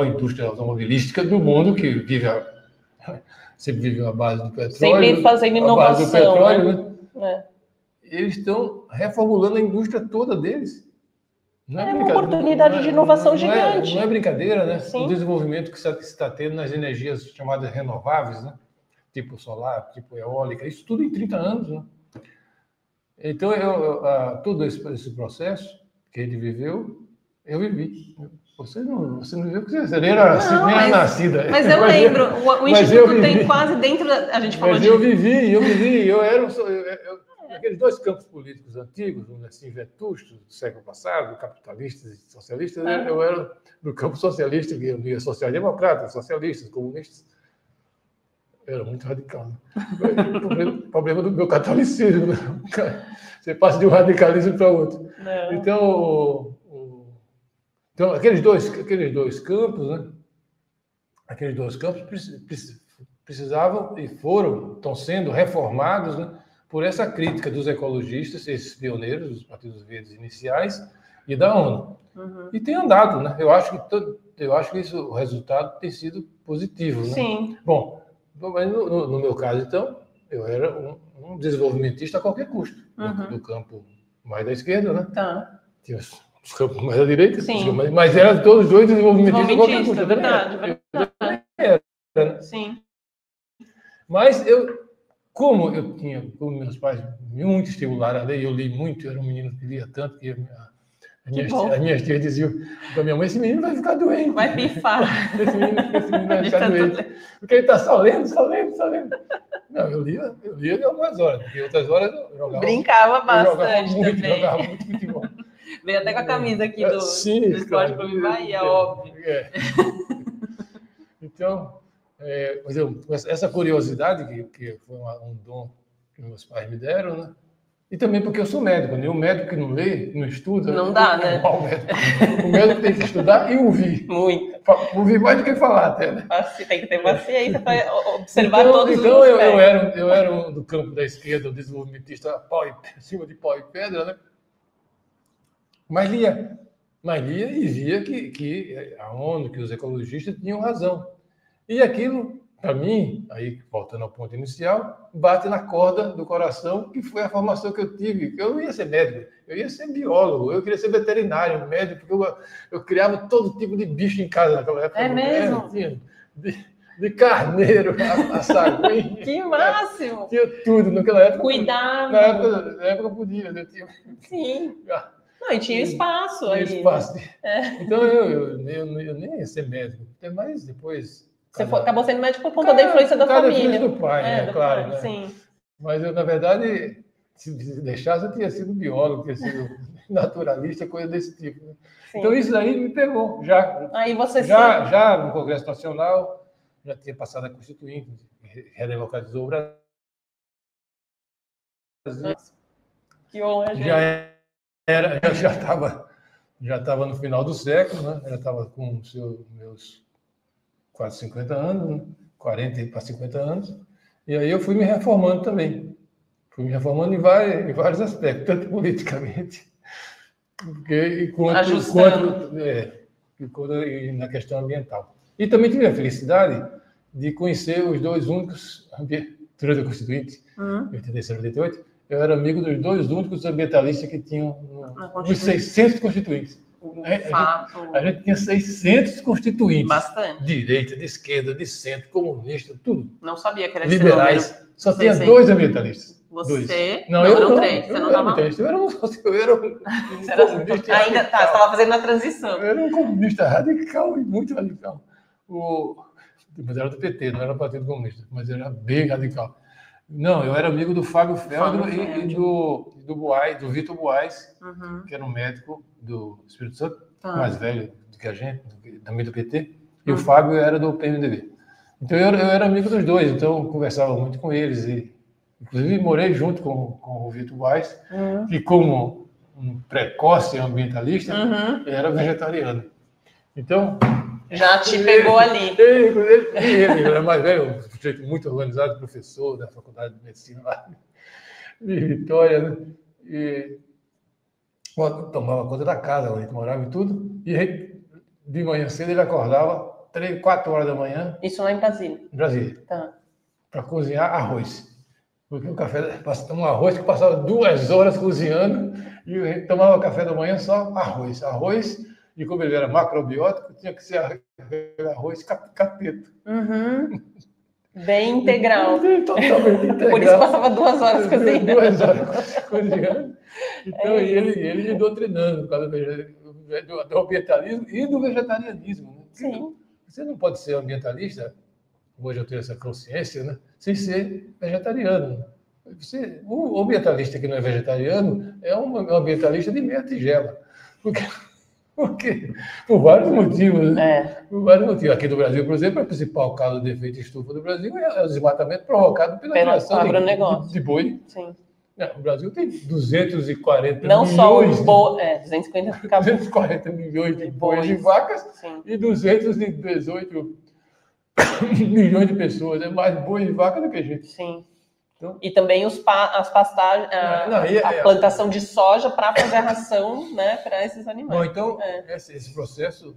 Speaker 2: indústria automobilística do mundo, que sempre vive à base do petróleo.
Speaker 1: Sempre fazendo inovação,
Speaker 2: à base do petróleo,
Speaker 1: né?
Speaker 2: Eles estão reformulando a indústria toda deles. Não
Speaker 1: é uma oportunidade de inovação gigante.
Speaker 2: Não é brincadeira, né?
Speaker 1: Sim.
Speaker 2: O desenvolvimento que se está tendo nas energias chamadas renováveis, né? Tipo solar, tipo eólica, isso tudo em 30 anos, né? Então, todo esse processo que ele viveu, eu vivi. Você não viveu, porque você nem era nascida.
Speaker 1: Mas eu lembro, o Instituto tem quase dentro da... A gente falou
Speaker 2: eu vivi. Eu era... Aqueles dois campos políticos antigos, assim, vetustos, do século passado, capitalistas e socialistas, eu era do campo socialista, que eu via social-democratas, socialistas, comunistas. Eu era muito radical. Né? Problema do meu catolicismo. Né? Você passa de um radicalismo para outro.
Speaker 1: Não.
Speaker 2: Então, aqueles dois campos, né? Aqueles dois campos precisavam e estão sendo reformados, né? Por essa crítica dos ecologistas, esses pioneiros, dos partidos verdes iniciais, e da ONU.
Speaker 1: Uhum.
Speaker 2: E tem andado, né? Eu acho que o resultado tem sido positivo, né?
Speaker 1: Sim.
Speaker 2: Bom, mas no meu caso, então, eu era um desenvolvimentista a qualquer custo, do campo mais da esquerda, né?
Speaker 1: Tá.
Speaker 2: Tinha os campos mais da direita,
Speaker 1: sim.
Speaker 2: Mas eram todos dois desenvolvimentistas a qualquer custo.
Speaker 1: Verdade.
Speaker 2: Né?
Speaker 1: Sim.
Speaker 2: Mas como meus pais muito estimularam a ler, eu li muito, eu era um menino que lia tanto, que as minhas tias diziam para minha mãe, esse menino vai ficar doente.
Speaker 1: Vai pifar.
Speaker 2: Esse menino vai ficar doente. Porque ele está só lendo. Não, eu lia de algumas horas, porque outras horas eu jogava.
Speaker 1: Brincava bastante também.
Speaker 2: Jogava muito futebol.
Speaker 1: Veio até com a camisa aqui do Esporte Clube Bahia, óbvio.
Speaker 2: Então, essa curiosidade, que foi um dom que meus pais me deram, né? E também porque eu sou médico, né? O médico que não lê, não estuda...
Speaker 1: Não dá, né?
Speaker 2: O médico tem que estudar e ouvir.
Speaker 1: Muito.
Speaker 2: Ouvir mais do que falar, até, né?
Speaker 1: Tem que ter paciência para observar todos os
Speaker 2: Então, eu era do campo da esquerda, o desenvolvimentista acima de pau e pedra, né? Mas lia e via que a ONU, que os ecologistas tinham razão. E aquilo, para mim, aí voltando ao ponto inicial, bate na corda do coração, que foi a formação que eu tive. Eu não ia ser médico, eu ia ser biólogo, eu queria ser veterinário, médico, porque eu criava todo tipo de bicho em casa naquela época.
Speaker 1: É mesmo?
Speaker 2: De carneiro, a sagui.
Speaker 1: Que máximo!
Speaker 2: Tinha tudo naquela época.
Speaker 1: Cuidava.
Speaker 2: Na época podia, né?
Speaker 1: Sim. Não, e tinha espaço aí.
Speaker 2: Espaço. Então, eu nem ia ser médico, mas depois...
Speaker 1: Você acabou sendo médico por conta da influência da família.
Speaker 2: Da influência do pai, né? Claro. Né?
Speaker 1: Sim.
Speaker 2: Mas eu, na verdade, se deixasse, eu tinha sido biólogo, tinha sido naturalista, coisa desse tipo. Né? Então, isso aí me pegou, já.
Speaker 1: Aí você
Speaker 2: já no Congresso Nacional, já tinha passado a Constituinte, redemocratizou o Brasil.
Speaker 1: Que honra, gente.
Speaker 2: Já estava no final do século, né? Já estava com meus quase 50 anos, né? 40 para 50 anos, e aí eu fui me reformando também. Fui me reformando em vários aspectos, tanto politicamente, quanto na questão ambiental. E também tive a felicidade de conhecer os dois únicos, durante a Constituinte, em 87 e 88, eu era amigo dos dois únicos ambientalistas que tinham os 600 constituintes. A gente tinha 600 constituintes.
Speaker 1: Bastante.
Speaker 2: De direita, de esquerda, de centro, comunista, tudo.
Speaker 1: Não sabia que era
Speaker 2: liberais. Só tinha dois ambientalistas.
Speaker 1: Você?
Speaker 2: Não, eu não.
Speaker 1: Três. Você não estava?
Speaker 2: Eu era um comunista.
Speaker 1: Ainda tá, você estava fazendo a transição.
Speaker 2: Eu era um comunista radical e muito radical. Mas era do PT, não era do Partido Comunista, mas era bem radical. Não, eu era amigo do Fábio Feldman e do Vitor Buais, que era um médico do Espírito Santo, mais velho do que a gente, também do PT, e o Fábio era do PMDB. Então eu era amigo dos dois, então eu conversava muito com eles, e inclusive morei junto com o Vitor Buais, que como um precoce ambientalista, ele era vegetariano. Então,
Speaker 1: Já te pegou ali.
Speaker 2: Ele era mais velho, um sujeito muito organizado, professor da Faculdade de Medicina lá de Vitória, né? E tomava conta da casa, onde a gente morava e tudo. E de manhã cedo ele acordava 3, 4 horas da manhã.
Speaker 1: Isso lá em Brasília.
Speaker 2: Em Brasília.
Speaker 1: Tá.
Speaker 2: Para cozinhar arroz. Porque o café, um arroz que passava 2 horas cozinhando e a gente tomava café da manhã só arroz. Arroz, e como ele era macrobiótico, tinha que ser arroz cateto.
Speaker 1: Uhum. Bem integral.
Speaker 2: Totalmente integral.
Speaker 1: Por isso passava 2 horas cozinhando.
Speaker 2: 2 horas cozinhando. Então, ele me doutrinando por causa do ambientalismo e do vegetarianismo. Né?
Speaker 1: Sim.
Speaker 2: Você não pode ser ambientalista, hoje eu tenho essa consciência, né? Sem ser vegetariano. O ambientalista que não é vegetariano é um ambientalista de meia tigela. Porque por vários motivos. Né? Por vários motivos. Aqui no Brasil, por exemplo, a principal causa de efeito estufa do Brasil é o desmatamento provocado pela criação de boi.
Speaker 1: Sim.
Speaker 2: O Brasil tem 240
Speaker 1: não
Speaker 2: milhões.
Speaker 1: Não só
Speaker 2: 240 milhões de bois e vacas. Sim. E 218 milhões de pessoas. É mais boi e vaca do que gente.
Speaker 1: Sim. Então, e também as pastagens, a plantação de soja para fazer a ração, né, para esses animais.
Speaker 2: Bom, então, esse processo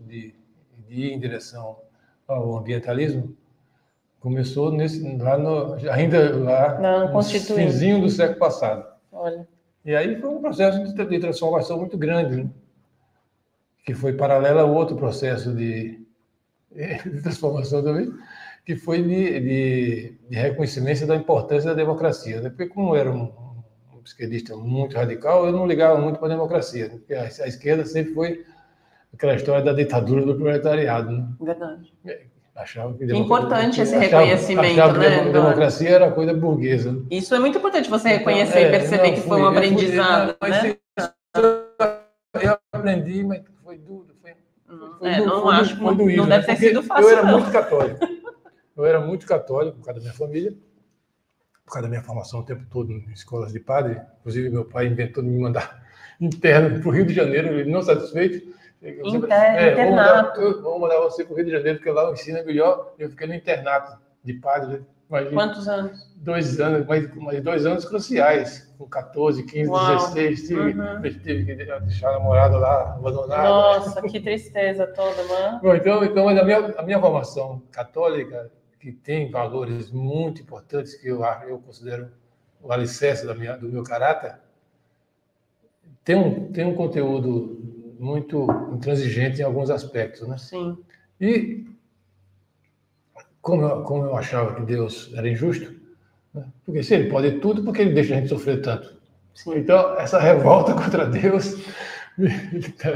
Speaker 2: de ir em direção ao ambientalismo começou ainda no finzinho do século passado.
Speaker 1: Olha.
Speaker 2: E aí foi um processo de transformação muito grande, né? Que foi paralelo a outro processo de transformação também, que foi de reconhecimento da importância da democracia. Né? Porque como eu era um esquerdista muito radical, eu não ligava muito para a democracia. Né? Porque a esquerda sempre foi aquela história da ditadura do proletariado. Né?
Speaker 1: Verdade.
Speaker 2: Achava que
Speaker 1: importante esse reconhecimento,
Speaker 2: achava
Speaker 1: né?
Speaker 2: Que a democracia era coisa burguesa. Né?
Speaker 1: Isso é muito importante, você reconhecer e perceber que foi um aprendizado. Né?
Speaker 2: Eu aprendi, mas foi duro.
Speaker 1: Não deve ter sido fácil.
Speaker 2: Eu era muito católico. Eu era muito católico por causa da minha família, por causa da minha formação o tempo todo em escolas de padre. Inclusive, meu pai inventou de me mandar interno para o Rio de Janeiro, ele não satisfeito.
Speaker 1: Internato.
Speaker 2: Vou mandar você para o Rio de Janeiro, porque lá o ensino é melhor. Eu fiquei no internato de padre. Imagina,
Speaker 1: quantos anos?
Speaker 2: 2 anos, mas 2 anos cruciais, com 14, 15, Uau. 16, tive que deixar a namorada lá abandonada.
Speaker 1: Nossa, que tristeza toda, mano.
Speaker 2: Bom, então mas a minha formação católica, que tem valores muito importantes, que eu considero o alicerce do meu caráter, tem um conteúdo muito intransigente em alguns aspectos, né?
Speaker 1: Sim.
Speaker 2: E como eu achava que Deus era injusto, né? Porque se ele pode tudo, por que ele deixa a gente sofrer tanto? Sim. Então, essa revolta contra Deus,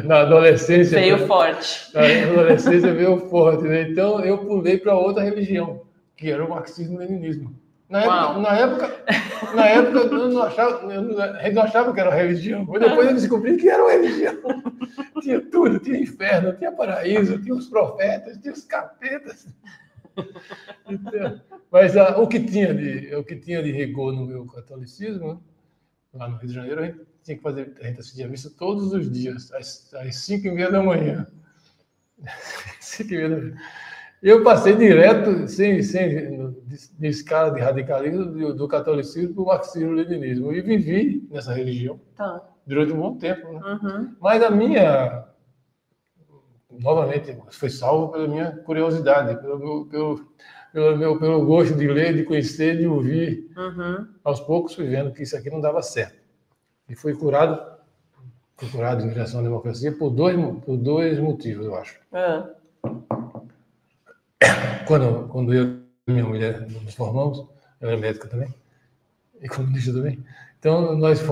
Speaker 2: na adolescência...
Speaker 1: Veio forte.
Speaker 2: Na adolescência veio forte, né? Então, eu pulei para outra religião, que era o marxismo-leninismo. Na época eu não achava que era uma religião. Depois eu descobri que era uma religião. Tinha tudo, tinha inferno, tinha paraíso, tinha os profetas, tinha os capetas. Então, mas o que tinha de rigor no meu catolicismo, lá no Rio de Janeiro, a gente assistia a missa todos os dias, às 5h30 da manhã. 5h30 da manhã. Eu passei direto, sem de escala de radicalismo, do catolicismo para o marxismo-leninismo. E vivi nessa religião durante um bom tempo. Né?
Speaker 1: Uhum.
Speaker 2: Mas novamente, foi salvo pela minha curiosidade, pelo gosto de ler, de conhecer, de ouvir.
Speaker 1: Uhum.
Speaker 2: Aos poucos fui vendo que isso aqui não dava certo. E fui curado em direção à democracia por dois motivos, eu acho. Quando eu e minha mulher nos formamos, eu era médica também, e comunista também, então nós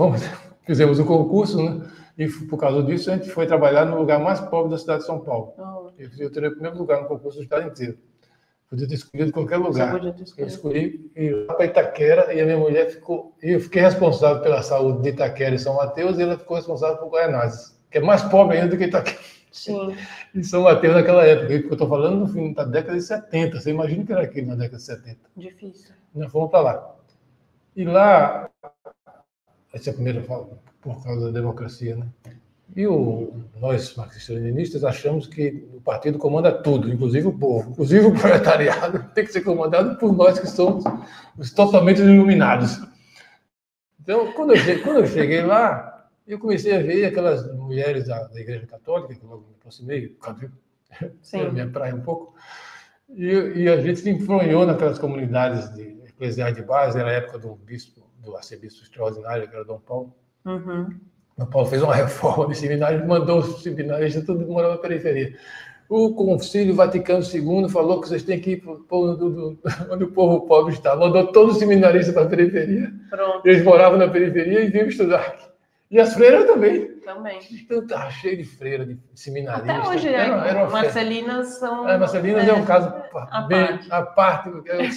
Speaker 2: fizemos o concurso, né? E por causa disso a gente foi trabalhar no lugar mais pobre da cidade de São Paulo. Eu tirei o primeiro lugar no concurso do estado inteiro. Podia ter escolhido qualquer lugar. Eu escolhi ir lá para Itaquera e a minha mulher ficou... Eu fiquei responsável pela saúde de Itaquera e São Mateus e ela ficou responsável por Guaianazes, que é mais pobre ainda do que Itaquera.
Speaker 1: Sim.
Speaker 2: Em São Mateus naquela época, eu estou falando no fim da década de 70. Você imagina que era aquilo na década de 70.
Speaker 1: Difícil.
Speaker 2: Nós fomos para lá. E lá, essa é a primeira fala, por causa da democracia, né? E nós, marxistas-leninistas, achamos que o partido comanda tudo, inclusive o povo. Inclusive o proletariado tem que ser comandado por nós que somos os totalmente iluminados. Então, quando eu cheguei lá, eu comecei a ver aquelas mulheres da Igreja Católica, que logo me aproximei, era minha praia um pouco, e a gente se enfronhou naquelas comunidades eclesiais de base, era a época do arcebispo extraordinário, que era Dom Paulo.
Speaker 1: Uhum.
Speaker 2: Dom Paulo fez uma reforma de seminário, mandou os seminaristas tudo morar na periferia. O Concílio Vaticano II falou que vocês têm que ir onde o povo pobre está. Mandou todos os seminaristas para a periferia.
Speaker 1: Pronto.
Speaker 2: Eles moravam na periferia e vinham estudar. E as freiras também. Então estava cheio de freira, de seminaristas.
Speaker 1: Até hoje, Marcelinas são...
Speaker 2: Marcelinas é um caso à parte, eu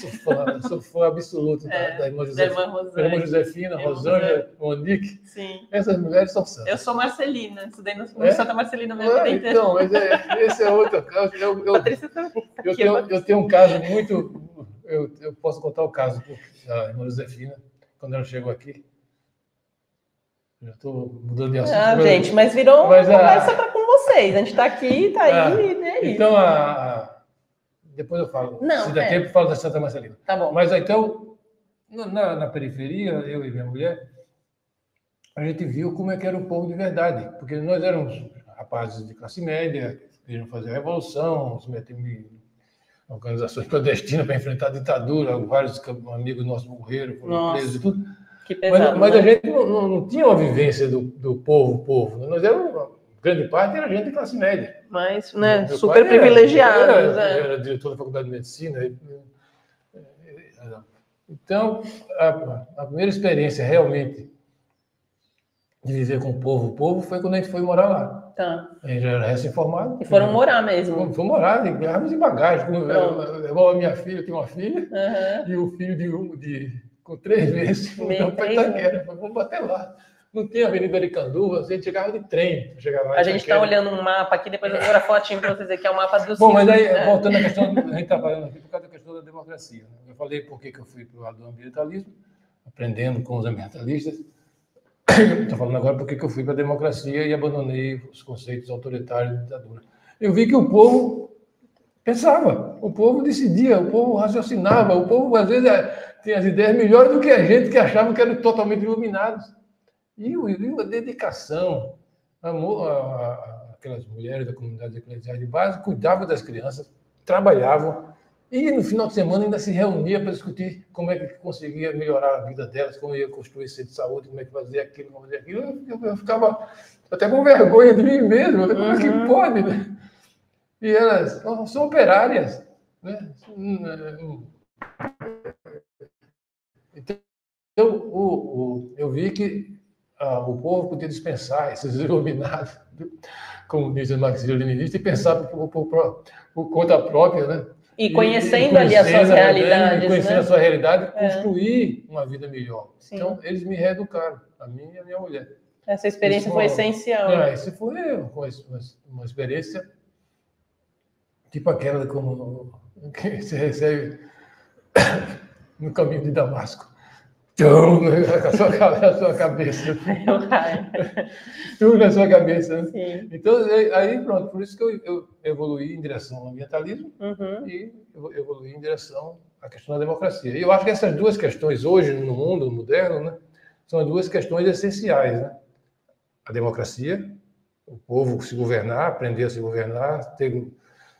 Speaker 2: sou fã absoluto da irmã Josefina, Rosângela, Monique.
Speaker 1: Sim.
Speaker 2: Essas mulheres são santas.
Speaker 1: Eu sou Marcelina, estudei no Santa Marcelina mesmo.
Speaker 2: Então, mas esse é outro caso.
Speaker 1: Patrícia também.
Speaker 2: Eu tenho um caso muito... Eu posso contar o caso da irmã Josefina, quando ela chegou aqui. Já estou mudando de assunto.
Speaker 1: Gente, mas virou uma conversa para com vocês. A gente está aqui, está aí, né?
Speaker 2: Então, depois eu falo. Se der tempo, eu falo da Santa Marcelina.
Speaker 1: Tá bom.
Speaker 2: Mas então, na periferia, eu e minha mulher, a gente viu como é que era o povo de verdade. Porque nós éramos rapazes de classe média, queriam fazer a revolução, se meter em organizações clandestinas para enfrentar a ditadura, vários amigos nossos morreram, foram presos e tudo.
Speaker 1: Que pesado,
Speaker 2: mas a gente não tinha uma vivência do povo. Nós éramos, grande parte era gente de classe média.
Speaker 1: Mas, né, super privilegiados.
Speaker 2: Era diretor da Faculdade de Medicina. Então, a primeira experiência realmente de viver com o povo foi quando a gente foi morar lá.
Speaker 1: Tá.
Speaker 2: A gente já era recém-formado.
Speaker 1: E foram morar mesmo?
Speaker 2: Fomos morar, ganhávamos em bagagem. Levava a minha filha, eu tinha uma filha, e o filho com 3 meses, então foi Itaquera, vamos bater lá. Não tinha Avenida Aricanduva, a gente chegava de trem.
Speaker 1: A gente está olhando um mapa aqui, depois eu vou a fotinho para vocês verem que é o mapa do
Speaker 2: Bom, mas aí, voltando à questão, a gente está falando aqui por causa da questão da democracia. Né? Eu falei por que eu fui para o lado do ambientalismo, aprendendo com os ambientalistas. Estou falando agora por que eu fui para a democracia e abandonei os conceitos autoritários de ditadura. Eu vi que o povo pensava, o povo decidia, o povo raciocinava, o povo, às vezes, tinha as ideias melhores do que a gente que achava que eram totalmente iluminados. E a dedicação, aquelas mulheres da comunidade eclesial de base cuidavam das crianças, trabalhavam, e no final de semana ainda se reunia para discutir como é que conseguia melhorar a vida delas, como ia construir centro de saúde, como é que fazia aquilo, como fazia aquilo. Eu ficava até com vergonha de mim mesmo, como é que pode, né? E elas são operárias, né? Então, eu vi que o povo podia dispensar esses iluminados, como diz o marxista-leninista, e pensar por conta própria, né?
Speaker 1: E conhecendo ali as suas realidades,
Speaker 2: conhecendo
Speaker 1: né?
Speaker 2: a sua realidade, construir uma vida melhor.
Speaker 1: Sim.
Speaker 2: Então, eles me reeducaram, a mim e a minha mulher.
Speaker 1: Essa experiência foi essencial.
Speaker 2: Isso foi uma experiência tipo aquela que você recebe no caminho de Damasco. Na sua cabeça. Tudo na sua cabeça. Né?
Speaker 1: Sim.
Speaker 2: Então, aí pronto, por isso que eu evoluí em direção ao ambientalismo e evoluí em direção à questão da democracia. E eu acho que essas duas questões hoje, no mundo moderno, né, são as duas questões essenciais. Né? A democracia, o povo se governar, aprender a se governar,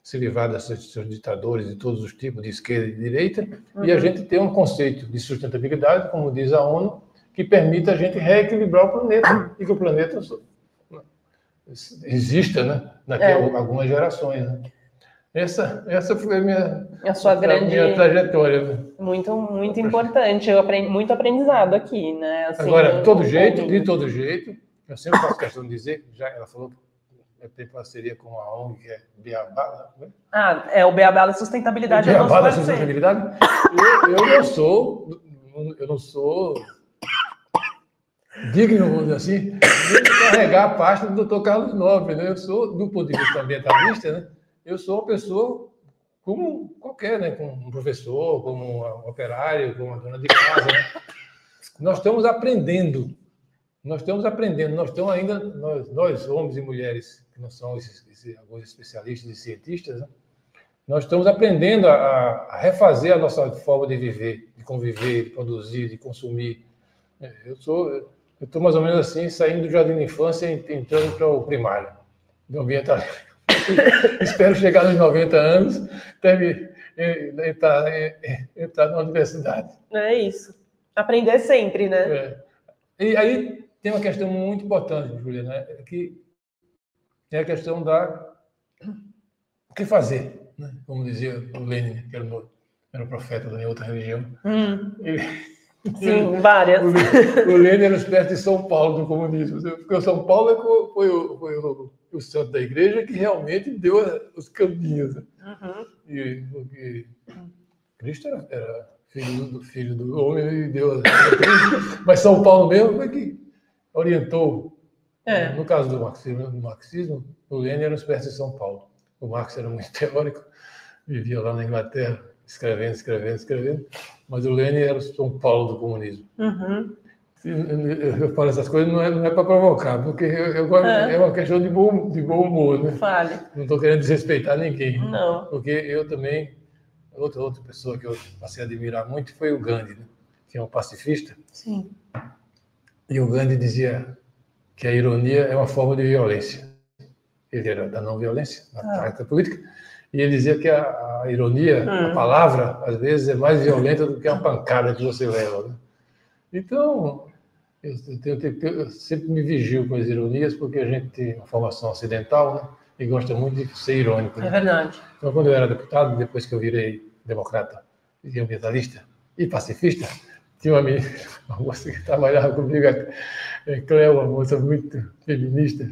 Speaker 2: se livrar desses ditadores de todos os tipos, de esquerda e de direita, e a gente ter um conceito de sustentabilidade, como diz a ONU, que permita a gente reequilibrar o planeta, e que o planeta exista, né, daqui a algumas gerações. Né? Essa foi a sua minha trajetória. Né?
Speaker 1: Muito importante, eu aprendi muito aprendizado aqui. Né? Assim,
Speaker 2: agora, de todo jeito, eu sempre faço questão de dizer, já ela falou, tem parceria com a ONG, que é Beabá. Né?
Speaker 1: O Beabá da Sustentabilidade.
Speaker 2: Beabá da Sustentabilidade. Eu não sou digno, vamos dizer assim, de carregar a pasta do Dr. Carlos Nobre. Né? Eu sou, do ponto de vista ambientalista, né? Eu sou uma pessoa como qualquer, né? Como um professor, como um operário, como uma dona de casa. Né? Nós estamos aprendendo nós estamos aprendendo, nós estamos ainda, nós homens e mulheres, que não são alguns especialistas e cientistas, né? Nós estamos aprendendo a refazer a nossa forma de viver, de conviver, de produzir, de consumir. Eu estou mais ou menos assim, saindo do jardim de infância e entrando para o primário, do ambiental. Espero chegar nos 90 anos, entrar na universidade.
Speaker 1: É isso. Aprender sempre, né?
Speaker 2: E aí tem uma questão muito importante, Juliana, que é a questão o que fazer, né? Como dizia o Lenin, que era o profeta da minha outra religião.
Speaker 1: Sim, várias.
Speaker 2: O Lenin era uma espécie de São Paulo do comunismo, porque o São Paulo foi o santo da igreja que realmente deu os caminhos. Porque Cristo era filho do homem e deu mas São Paulo mesmo foi que orientou. No caso do marxismo, o Lenin era uma espécie de São Paulo. O Marx era muito teórico, vivia lá na Inglaterra, escrevendo, mas o Lenin era o São Paulo do comunismo. Eu falo essas coisas não é para provocar, porque é uma questão de bom humor, né?
Speaker 1: Fale.
Speaker 2: Não estou querendo desrespeitar ninguém.
Speaker 1: Não.
Speaker 2: Porque eu também, outra pessoa que eu passei a admirar muito foi o Gandhi, né? Que é um pacifista.
Speaker 1: Sim.
Speaker 2: E o Gandhi dizia que a ironia é uma forma de violência. Ele era da não violência, na prática política. E ele dizia que a ironia, a palavra, às vezes, é mais violenta do que a pancada que você leva. Né? Então, eu sempre me vigio com as ironias, porque a gente tem uma formação ocidental, né? E gosta muito de ser irônico. Né?
Speaker 1: É verdade.
Speaker 2: Então, quando eu era deputado, depois que eu virei democrata e ambientalista e pacifista, tinha uma moça que trabalhava comigo, a Cléo, uma moça muito feminista,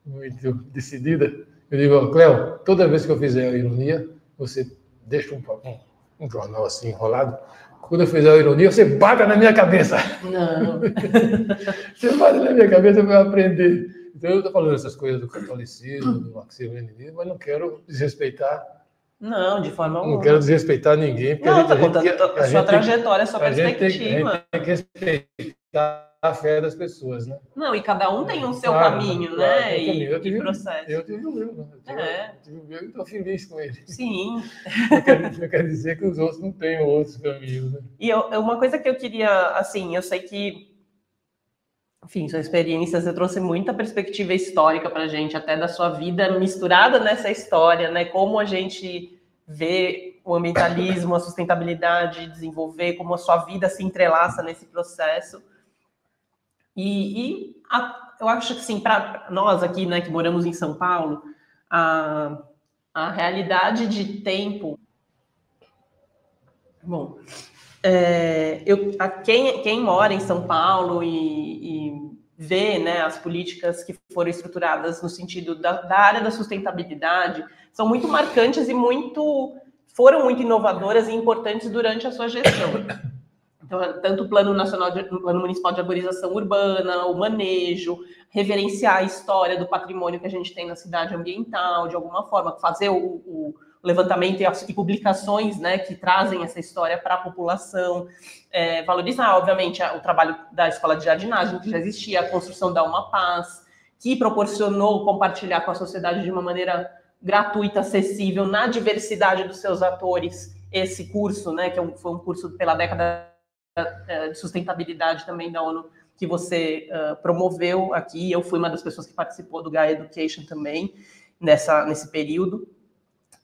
Speaker 2: muito decidida. Eu digo, Cléo, toda vez que eu fizer a ironia, você deixa um jornal assim enrolado. Quando eu fizer a ironia, você bata na minha cabeça.
Speaker 1: Não.
Speaker 2: Você bate na minha cabeça para eu aprender. Então, eu estou falando essas coisas do catolicismo, do marxismo-leninismo, mas não quero desrespeitar.
Speaker 1: Não, de forma alguma.
Speaker 2: Não quero desrespeitar ninguém.
Speaker 1: Não, está contando a sua trajetória, a sua perspectiva.
Speaker 2: A gente tem que respeitar a fé das pessoas, né?
Speaker 1: Não, e cada um tem o seu caminho, né? E processo.
Speaker 2: Eu tive o meu, e estou feliz com ele.
Speaker 1: Sim.
Speaker 2: Não quer dizer que os outros não tenham outros caminhos, né?
Speaker 1: E uma coisa que eu queria, assim, eu sei que, enfim, sua experiência, você trouxe muita perspectiva histórica para a gente, até da sua vida misturada nessa história, né? Como a gente vê o ambientalismo, a sustentabilidade desenvolver, como a sua vida se entrelaça nesse processo. Eu acho que, assim, para nós aqui, né, que moramos em São Paulo, a realidade de tempo... Bom, quem mora em São Paulo e vê, né, as políticas que foram estruturadas no sentido da área da sustentabilidade são muito marcantes e foram muito inovadoras e importantes durante a sua gestão. Então, tanto o Plano Municipal de Arborização Urbana, o manejo, reverenciar a história do patrimônio que a gente tem na cidade ambiental, de alguma forma, fazer o levantamento e publicações, né, que trazem essa história para a população, valorizar, obviamente, o trabalho da Escola de Jardinagem, que já existia, a construção da Uma Paz, que proporcionou compartilhar com a sociedade de uma maneira gratuita, acessível, na diversidade dos seus atores, esse curso, né, que foi um curso pela década de sustentabilidade também da ONU, que você promoveu aqui. Eu fui uma das pessoas que participou do Gaia Education também, nesse período.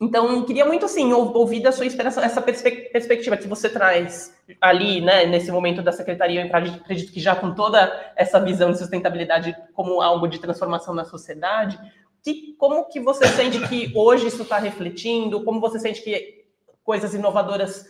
Speaker 1: Então, queria muito, assim, ouvir da sua inspiração, essa perspectiva que você traz ali, né, nesse momento da Secretaria. Eu acredito que já com toda essa visão de sustentabilidade como algo de transformação na sociedade, como que você sente que hoje isso está refletindo? Como você sente que coisas inovadoras,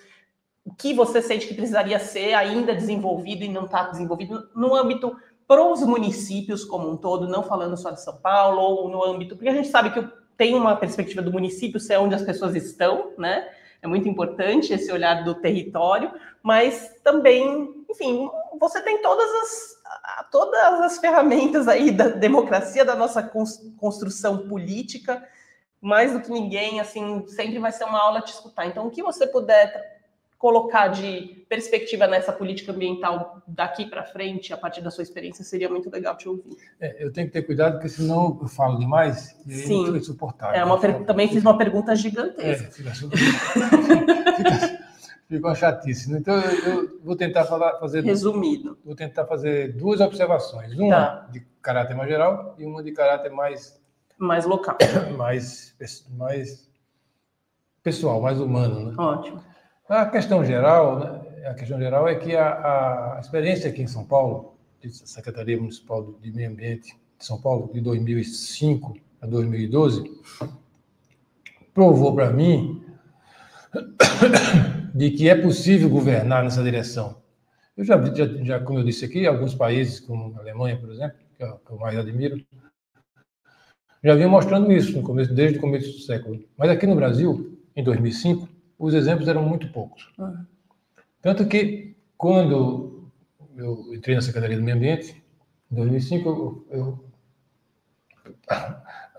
Speaker 1: o que você sente que precisaria ser ainda desenvolvido e não está desenvolvido no âmbito para os municípios como um todo, não falando só de São Paulo, ou no âmbito, porque a gente sabe que tem uma perspectiva do município ser onde as pessoas estão, né? É muito importante esse olhar do território, mas também, enfim, você tem todas as ferramentas aí da democracia, da nossa construção política, mais do que ninguém, assim, sempre vai ser uma aula te escutar. Então, o que você puder colocar de perspectiva nessa política ambiental daqui para frente, a partir da sua experiência, seria muito legal te ouvir.
Speaker 2: Eu tenho que ter cuidado, porque senão eu falo demais e aí
Speaker 1: Sim.
Speaker 2: é insuportável.
Speaker 1: Também fiz uma pergunta gigantesca.
Speaker 2: Fica uma chatice. Então, eu vou tentar fazer...
Speaker 1: Resumido.
Speaker 2: Vou tentar fazer 2 observações. Uma de caráter mais geral e uma de caráter mais
Speaker 1: local.
Speaker 2: mais pessoal, mais humano. Né?
Speaker 1: Ótimo.
Speaker 2: A questão geral, né? É que a experiência aqui em São Paulo, da Secretaria Municipal de Meio Ambiente de São Paulo, de 2005 a 2012, provou para mim de que é possível governar nessa direção. Eu já, como eu disse aqui, alguns países, como a Alemanha, por exemplo, que eu mais admiro, já vinham mostrando isso desde o começo do século. Mas aqui no Brasil, em 2005, os exemplos eram muito poucos. Tanto que, quando eu entrei na Secretaria do Meio Ambiente, em 2005, eu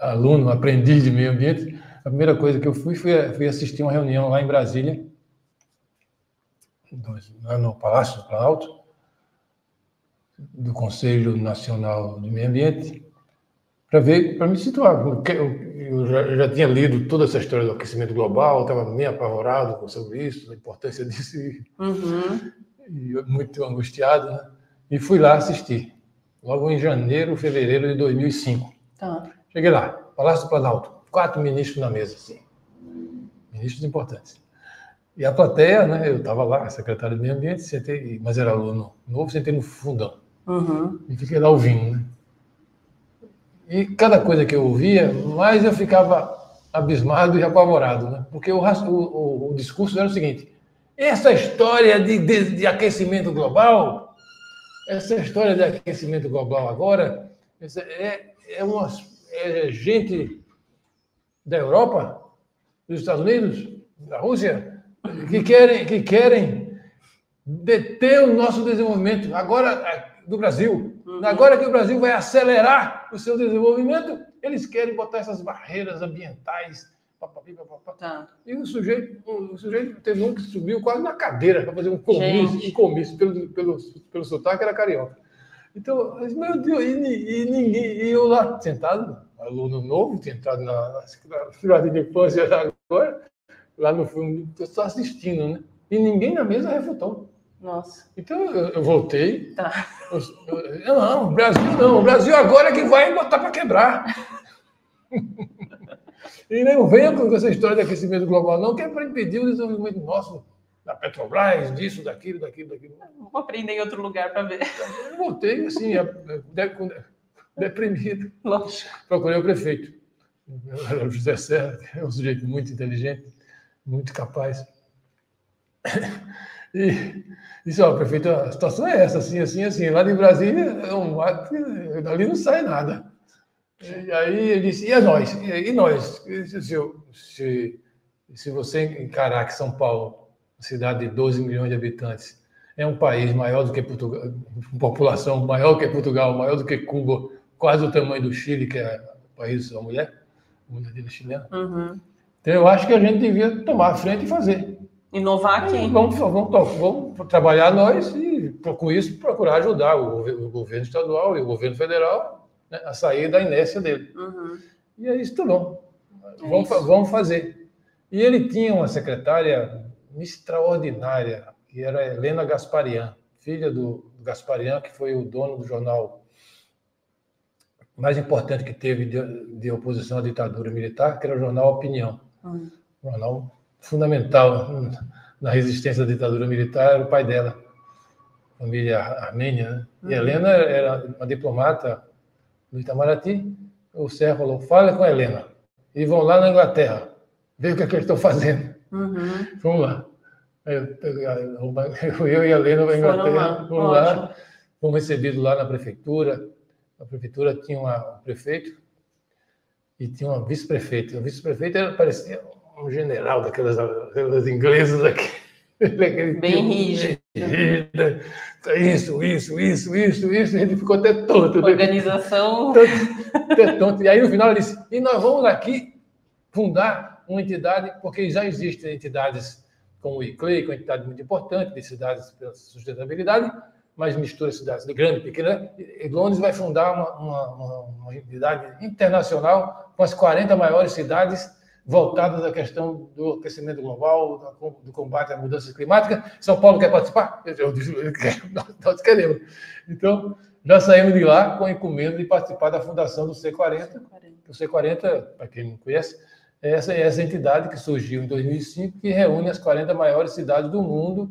Speaker 2: aluno, aprendiz de meio ambiente, a primeira coisa que eu fui assistir uma reunião lá em Brasília, no Palácio do Planalto, do Conselho Nacional do Meio Ambiente, para me situar. Eu já tinha lido toda essa história do aquecimento global, estava meio apavorado sobre isso, a importância disso, e muito angustiado, né? E fui lá assistir, logo em fevereiro de 2005. Cheguei lá, Palácio do Planalto, 4 ministros na mesa, assim, ministros importantes. E a plateia, né? Eu estava lá, secretário do Meio Ambiente, sentei, mas era aluno novo, sentei no fundão. E fiquei lá ouvindo, né? E cada coisa que eu ouvia, mais eu ficava abismado e apavorado, né? Porque o discurso era o seguinte: essa história de aquecimento global, agora, é gente da Europa, dos Estados Unidos, da Rússia, que querem deter o nosso desenvolvimento agora do Brasil. Agora que o Brasil vai acelerar o seu desenvolvimento, eles querem botar essas barreiras ambientais. E o sujeito teve um que subiu quase na cadeira para fazer um comício pelo sotaque, era carioca. Então, meu Deus, e eu lá sentado, aluno novo, sentado na cidade de infância agora, lá no fundo, só assistindo, né? E ninguém na mesa refutou.
Speaker 1: Nossa.
Speaker 2: Então eu voltei. Não, o Brasil agora é que vai botar para quebrar. E não venha com essa história de aquecimento global, não, que é para impedir o desenvolvimento nosso, da Petrobras, disso, daquilo.
Speaker 1: Vou aprender em outro lugar para ver.
Speaker 2: Eu voltei, assim, deprimido.
Speaker 1: Lógico.
Speaker 2: Procurei o prefeito. O José Serra, que é um sujeito muito inteligente, muito capaz. E disse: prefeito, a situação é essa, assim. Lá de Brasília é um mato, dali não sai nada. E aí ele disse: e nós? E nós? Se você encarar que São Paulo, uma cidade de 12 milhões de habitantes, é um país maior do que Portugal, população maior do que Portugal, maior do que Cuba, quase o tamanho do Chile, que é o país da mulher dele chilena. Então eu acho que a gente devia tomar a frente e fazer.
Speaker 1: Inovar aqui.
Speaker 2: Vamos trabalhar nós e, com isso, procurar ajudar o governo estadual e o governo federal, né, a sair da inércia dele. E é isso, tá bom. Vamos fazer. E ele tinha uma secretária extraordinária, que era Helena Gasparian, filha do Gasparian, que foi o dono do jornal mais importante que teve de oposição à ditadura militar, que era o jornal Opinião. Jornal fundamental na resistência à ditadura militar, era o pai dela, família armênia, né? E Helena era uma diplomata do Itamaraty. O Serra falou: fala com a Helena. E vão lá na Inglaterra, ver o que é que eles estão fazendo. Vamos lá. Eu e a Helena para a Inglaterra, vamos lá. Fomos recebidos lá na prefeitura. A prefeitura tinha um prefeito e tinha uma vice-prefeita. A vice-prefeita parecia um general daquelas inglesas aqui.
Speaker 1: Bem rígido.
Speaker 2: Isso. Ele ficou até tonto.
Speaker 1: Organização.
Speaker 2: Até tonto. E aí, no final, ele disse: e nós vamos aqui fundar uma entidade, porque já existem entidades com o ICLEI, com uma entidade muito importante de cidades pela sustentabilidade, mas mistura cidades de grande, pequena. E Londres vai fundar uma entidade internacional com as 40 maiores cidades voltadas à questão do aquecimento global, do combate à mudança climática. São Paulo quer participar? Eu disse, nós queremos. Então, já saímos de lá com a encomenda de participar da fundação do C40. O C40, para quem não conhece, é essa entidade que surgiu em 2005, que reúne as 40 maiores cidades do mundo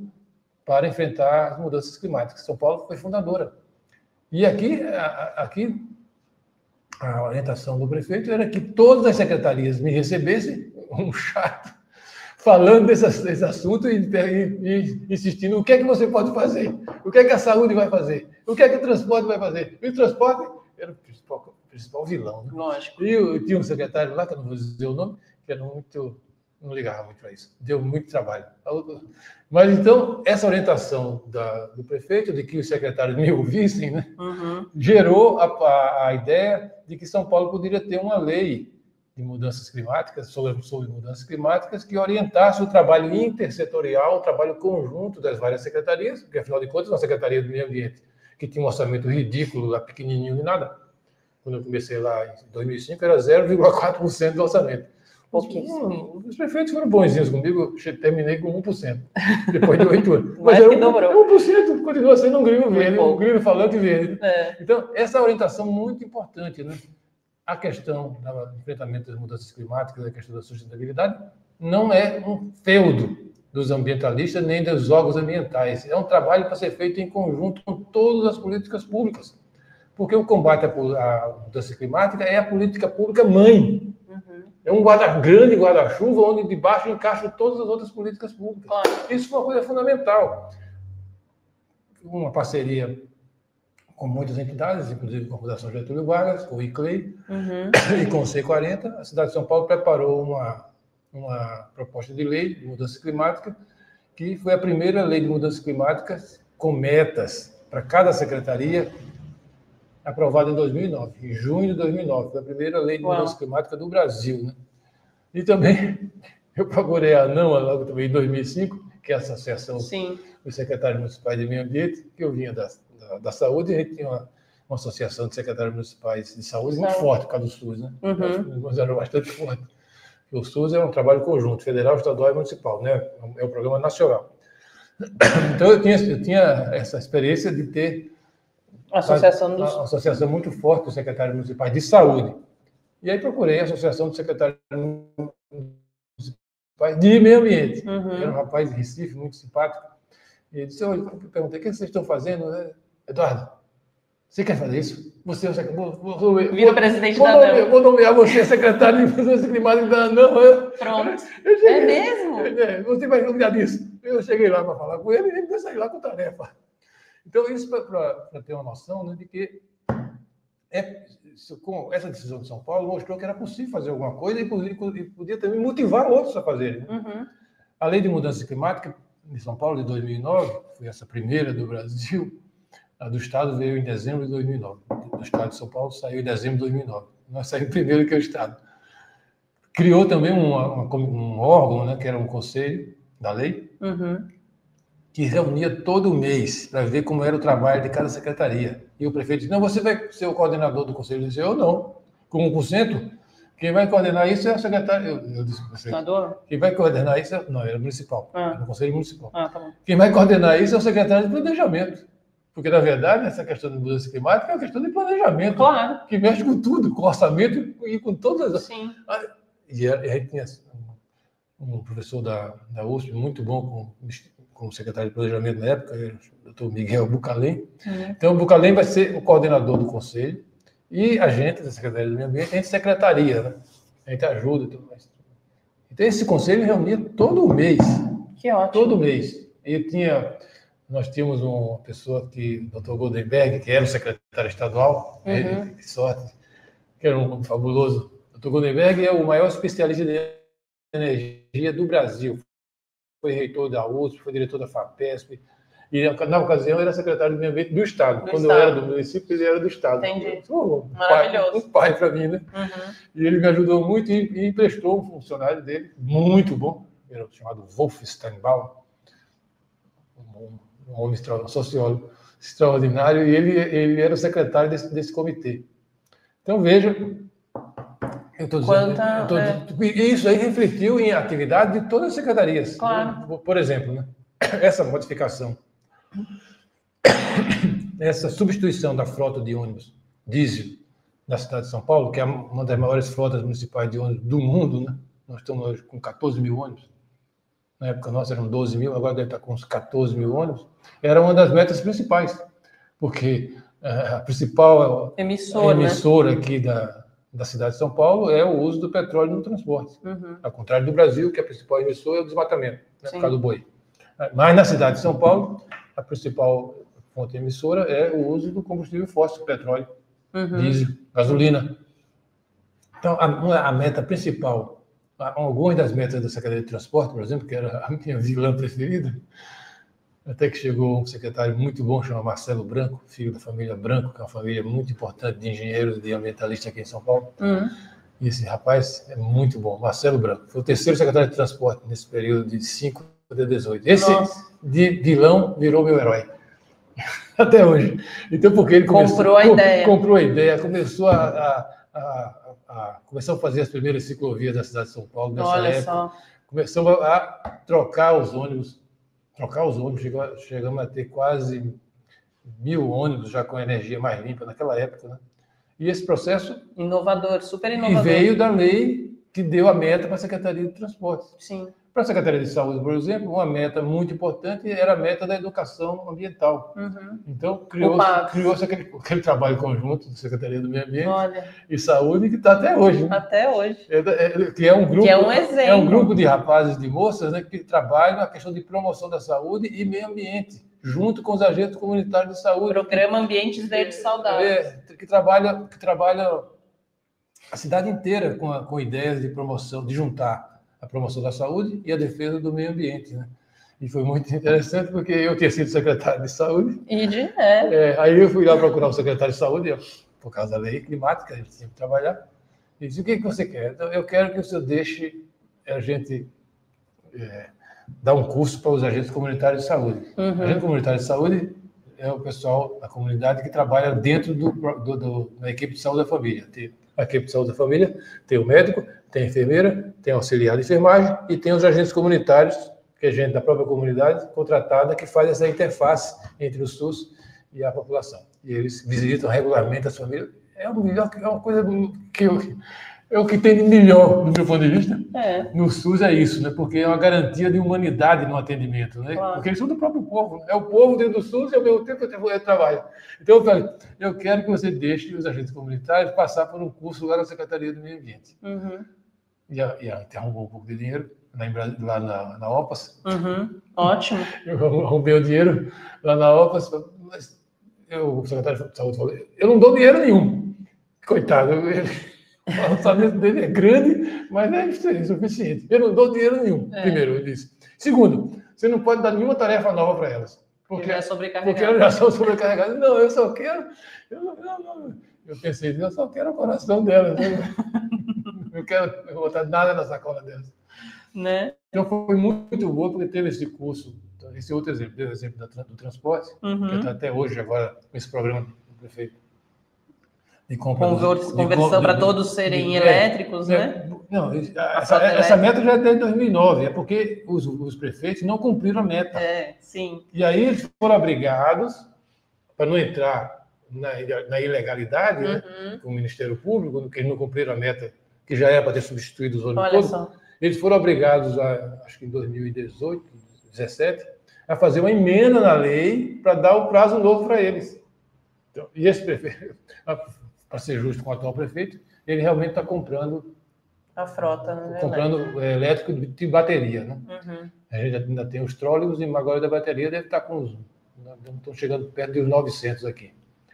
Speaker 2: para enfrentar as mudanças climáticas. São Paulo foi fundadora. E aqui a orientação do prefeito era que todas as secretarias me recebessem um chat falando desse assunto e insistindo o que é que você pode fazer, o que é que a saúde vai fazer, o que é que o transporte vai fazer. E o transporte era o principal vilão. Né?
Speaker 1: Lógico.
Speaker 2: E eu tinha um secretário lá, que eu não vou dizer o nome, que era não ligava muito para isso. Deu muito trabalho. Mas, então, essa orientação do prefeito, de que os secretários me ouvissem, né, gerou a ideia de que São Paulo poderia ter uma lei de mudanças climáticas, sobre mudanças climáticas, que orientasse o trabalho intersetorial, o trabalho conjunto das várias secretarias, porque, afinal de contas, uma secretaria do meio ambiente, que tinha um orçamento ridículo, lá pequenininho de nada, quando eu comecei lá em 2005, era 0,4% do orçamento. Os prefeitos foram bonzinhos comigo, eu terminei com 1%, depois de 8 anos. Mas era 1%, continua sendo um grilo verde, um grilo falante verde. Então, essa orientação muito importante, né? A questão do enfrentamento das mudanças climáticas, a questão da sustentabilidade, não é um feudo dos ambientalistas nem dos órgãos ambientais. É um trabalho para ser feito em conjunto com todas as políticas públicas. Porque o combate à mudança climática é a política pública mãe. É um grande guarda-chuva onde debaixo encaixam todas as outras políticas públicas. Claro. Isso foi uma coisa fundamental. Uma parceria com muitas entidades, inclusive com a Fundação Getúlio Vargas, com o ICLEI e com o C40. A cidade de São Paulo preparou uma proposta de lei de mudança climática, que foi a primeira lei de mudanças climáticas com metas para cada secretaria, aprovada em 2009, em junho de 2009, foi a primeira lei de mudança climática do Brasil, né? E também eu procurei a ANAMA logo também em 2005, que é a Associação dos Secretários Municipais de Meio Ambiente, que eu vinha da saúde, e a gente tinha uma associação de secretários municipais de saúde muito forte por causa do SUS, né? Mas era bastante forte. O SUS é um trabalho conjunto, federal, estadual e municipal, né? É um programa nacional. Então eu tinha essa experiência de ter uma associação muito forte dos secretários municipais de saúde. E aí procurei a Associação dos Secretários Municipais de Meio Ambiente. Era um rapaz de Recife, muito simpático. E ele disse, eu perguntei, o que vocês estão fazendo? Eduardo, você quer fazer isso? Você
Speaker 1: vira presidente da ANAMA.
Speaker 2: Vou nomear você secretário de Mudança Climática da ANAMA.
Speaker 1: Pronto.
Speaker 2: É
Speaker 1: mesmo?
Speaker 2: Você vai cuidar disso. Eu cheguei lá para falar com ele e ele saiu lá com tarefa. Então, isso para ter uma noção, né, de que com essa decisão de São Paulo mostrou que era possível fazer alguma coisa e podia também motivar outros a fazerem. Né? A Lei de Mudança Climática de São Paulo, de 2009, foi essa primeira do Brasil. A do Estado veio em dezembro de 2009. Do Estado de São Paulo saiu em dezembro de 2009. Nós saímos primeiro que o Estado. Criou também um órgão, né, que era um conselho da lei, que reunia todo mês para ver como era o trabalho de cada secretaria. E o prefeito disse, não, você vai ser o coordenador do conselho. Eu disse, eu não. Com 1%, quem vai coordenar isso é o secretário. Eu disse para o prefeito, quem vai coordenar isso não, era municipal, era o conselho municipal.
Speaker 1: Tá bom.
Speaker 2: Quem vai coordenar isso é o secretário de planejamento. Porque, na verdade, essa questão de mudança climática é uma questão de planejamento.
Speaker 1: Claro.
Speaker 2: Que mexe com tudo, com orçamento e com todas as...
Speaker 1: Sim.
Speaker 2: E a gente tinha um professor da USP muito bom como secretário de planejamento na época, o doutor Miguel Bucalém. Então, o Bucalém vai ser o coordenador do conselho e a gente, da Secretaria do Meio Ambiente, a gente secretaria, né? A gente ajuda e tudo mais. Então, esse conselho reunia todo mês.
Speaker 1: Que ótimo.
Speaker 2: Todo mês. Nós tínhamos uma pessoa o doutor Goldenberg, que era o secretário estadual, que sorte, que era um fabuloso. O doutor Goldenberg é o maior especialista de energia do Brasil. Foi reitor da USP, foi diretor da FAPESP, e na ocasião era secretário do Meio Ambiente do Estado. Quando eu era do município, ele era do Estado.
Speaker 1: Entendi.
Speaker 2: Um pai para mim, né? E ele me ajudou muito e emprestou um funcionário dele, muito bom, chamado Wolf Steinbaum, um homem, um sociólogo extraordinário, e ele era o secretário desse comitê. Então, veja, eu estou dizendo, isso aí refletiu em atividade de todas as secretarias.
Speaker 1: Claro.
Speaker 2: Por exemplo, né, essa modificação, essa substituição da frota de ônibus diesel na cidade de São Paulo, que é uma das maiores frotas municipais de ônibus do mundo, né? Nós estamos hoje com 14 mil ônibus. Na época nossa eram 12 mil, agora deve estar com uns 14 mil ônibus. Era uma das metas principais, porque a principal emissora aqui da cidade de São Paulo é o uso do petróleo no transporte. Ao contrário do Brasil, que a principal emissora é o desmatamento, né, por causa do boi. Mas na cidade de São Paulo, a principal fonte emissora é o uso do combustível fóssil, petróleo, diesel, gasolina. Então, a meta principal, algumas das metas da Secretaria de Transporte, por exemplo, que era a minha vilã preferida, até que chegou um secretário muito bom, chamado Marcelo Branco, filho da família Branco, que é uma família muito importante de engenheiros e de ambientalistas aqui em São Paulo. E esse rapaz é muito bom, Marcelo Branco. Foi o terceiro secretário de Transporte nesse período de 5 até 18. Esse de vilão virou meu herói. Até hoje. Então, porque ele comprou a ideia, começou começou a fazer as primeiras ciclovias da cidade de São Paulo nessa época. Começamos a trocar os ônibus, chegamos a ter quase 1.000 ônibus já com energia mais limpa naquela época, né? E esse processo...
Speaker 1: Inovador, super inovador.
Speaker 2: E veio da lei que deu a meta para a Secretaria de Transportes.
Speaker 1: Sim.
Speaker 2: Para a Secretaria de Saúde, por exemplo, uma meta muito importante era a meta da educação ambiental. Então, criou-se aquele trabalho conjunto da Secretaria do Meio Ambiente e Saúde, que está até hoje. Né?
Speaker 1: Até hoje.
Speaker 2: Que é um grupo,
Speaker 1: que é um exemplo.
Speaker 2: É um grupo de rapazes e de moças, né, que trabalham na questão de promoção da saúde e meio ambiente, junto com os agentes comunitários de saúde.
Speaker 1: Programa Ambientes Verdes Saudáveis.
Speaker 2: Que trabalha a cidade inteira com ideias de promoção, de juntar a promoção da saúde e a defesa do meio ambiente, né? E foi muito interessante, porque eu tinha sido secretário de saúde. Aí eu fui lá procurar o secretário de saúde, por causa da lei climática, a gente tinha que trabalhar. E disse, o que você quer? Então, eu quero que o senhor deixe a gente dar um curso para os agentes comunitários de saúde. Agente comunitário de saúde é o pessoal da comunidade que trabalha dentro da equipe de saúde da família. A equipe de saúde da família tem o médico, tem a enfermeira, tem o auxiliar de enfermagem e tem os agentes comunitários, que é gente da própria comunidade contratada, que faz essa interface entre o SUS e a população. E eles visitam regularmente as famílias. É uma coisa que é o que tem de melhor, do meu ponto de vista, no SUS é isso, né? Porque é uma garantia de humanidade no atendimento, né?
Speaker 1: Claro.
Speaker 2: Porque eles são do próprio povo, né? É o povo dentro do SUS e ao mesmo tempo eu trabalho. Então eu falei, eu quero que você deixe os agentes comunitários passar por um curso lá na Secretaria do Meio Ambiente. E arrumou um pouco de dinheiro lá na OPAS.
Speaker 1: Ótimo.
Speaker 2: Eu arrumei o dinheiro lá na OPAS, mas o secretário de saúde falou, eu não dou dinheiro nenhum. Coitado, o orçamento dele é grande, mas é insuficiente. Eu não dou dinheiro nenhum, primeiro, ele disse. Segundo, você não pode dar nenhuma tarefa nova para elas. Porque elas já são sobrecarregadas. Não, eu só quero... Eu pensei, eu só quero o coração delas. Eu quero botar nada na sacola delas.
Speaker 1: Né?
Speaker 2: Então foi muito bom, porque teve esse curso, esse outro exemplo, teve o exemplo do transporte, que está até hoje agora com esse programa do prefeito.
Speaker 1: Conversão para todos serem elétricos, né?
Speaker 2: Não, essa meta já é desde 2009, é porque os prefeitos não cumpriram a meta.
Speaker 1: Sim.
Speaker 2: E aí eles foram obrigados, para não entrar na ilegalidade, né, com o Ministério Público, que eles não cumpriram a meta, que já era para ter substituído os ônibus todos, eles foram obrigados, acho que em 2018, 2017, a fazer uma emenda na lei para dar um prazo novo para eles. Então, e esse prefeito, para ser justo com o atual prefeito, ele realmente está comprando
Speaker 1: a frota, né?
Speaker 2: Comprando elétrico de bateria, né? A gente ainda tem os trólebus e agora da bateria deve estar com estão chegando perto de 900 aqui,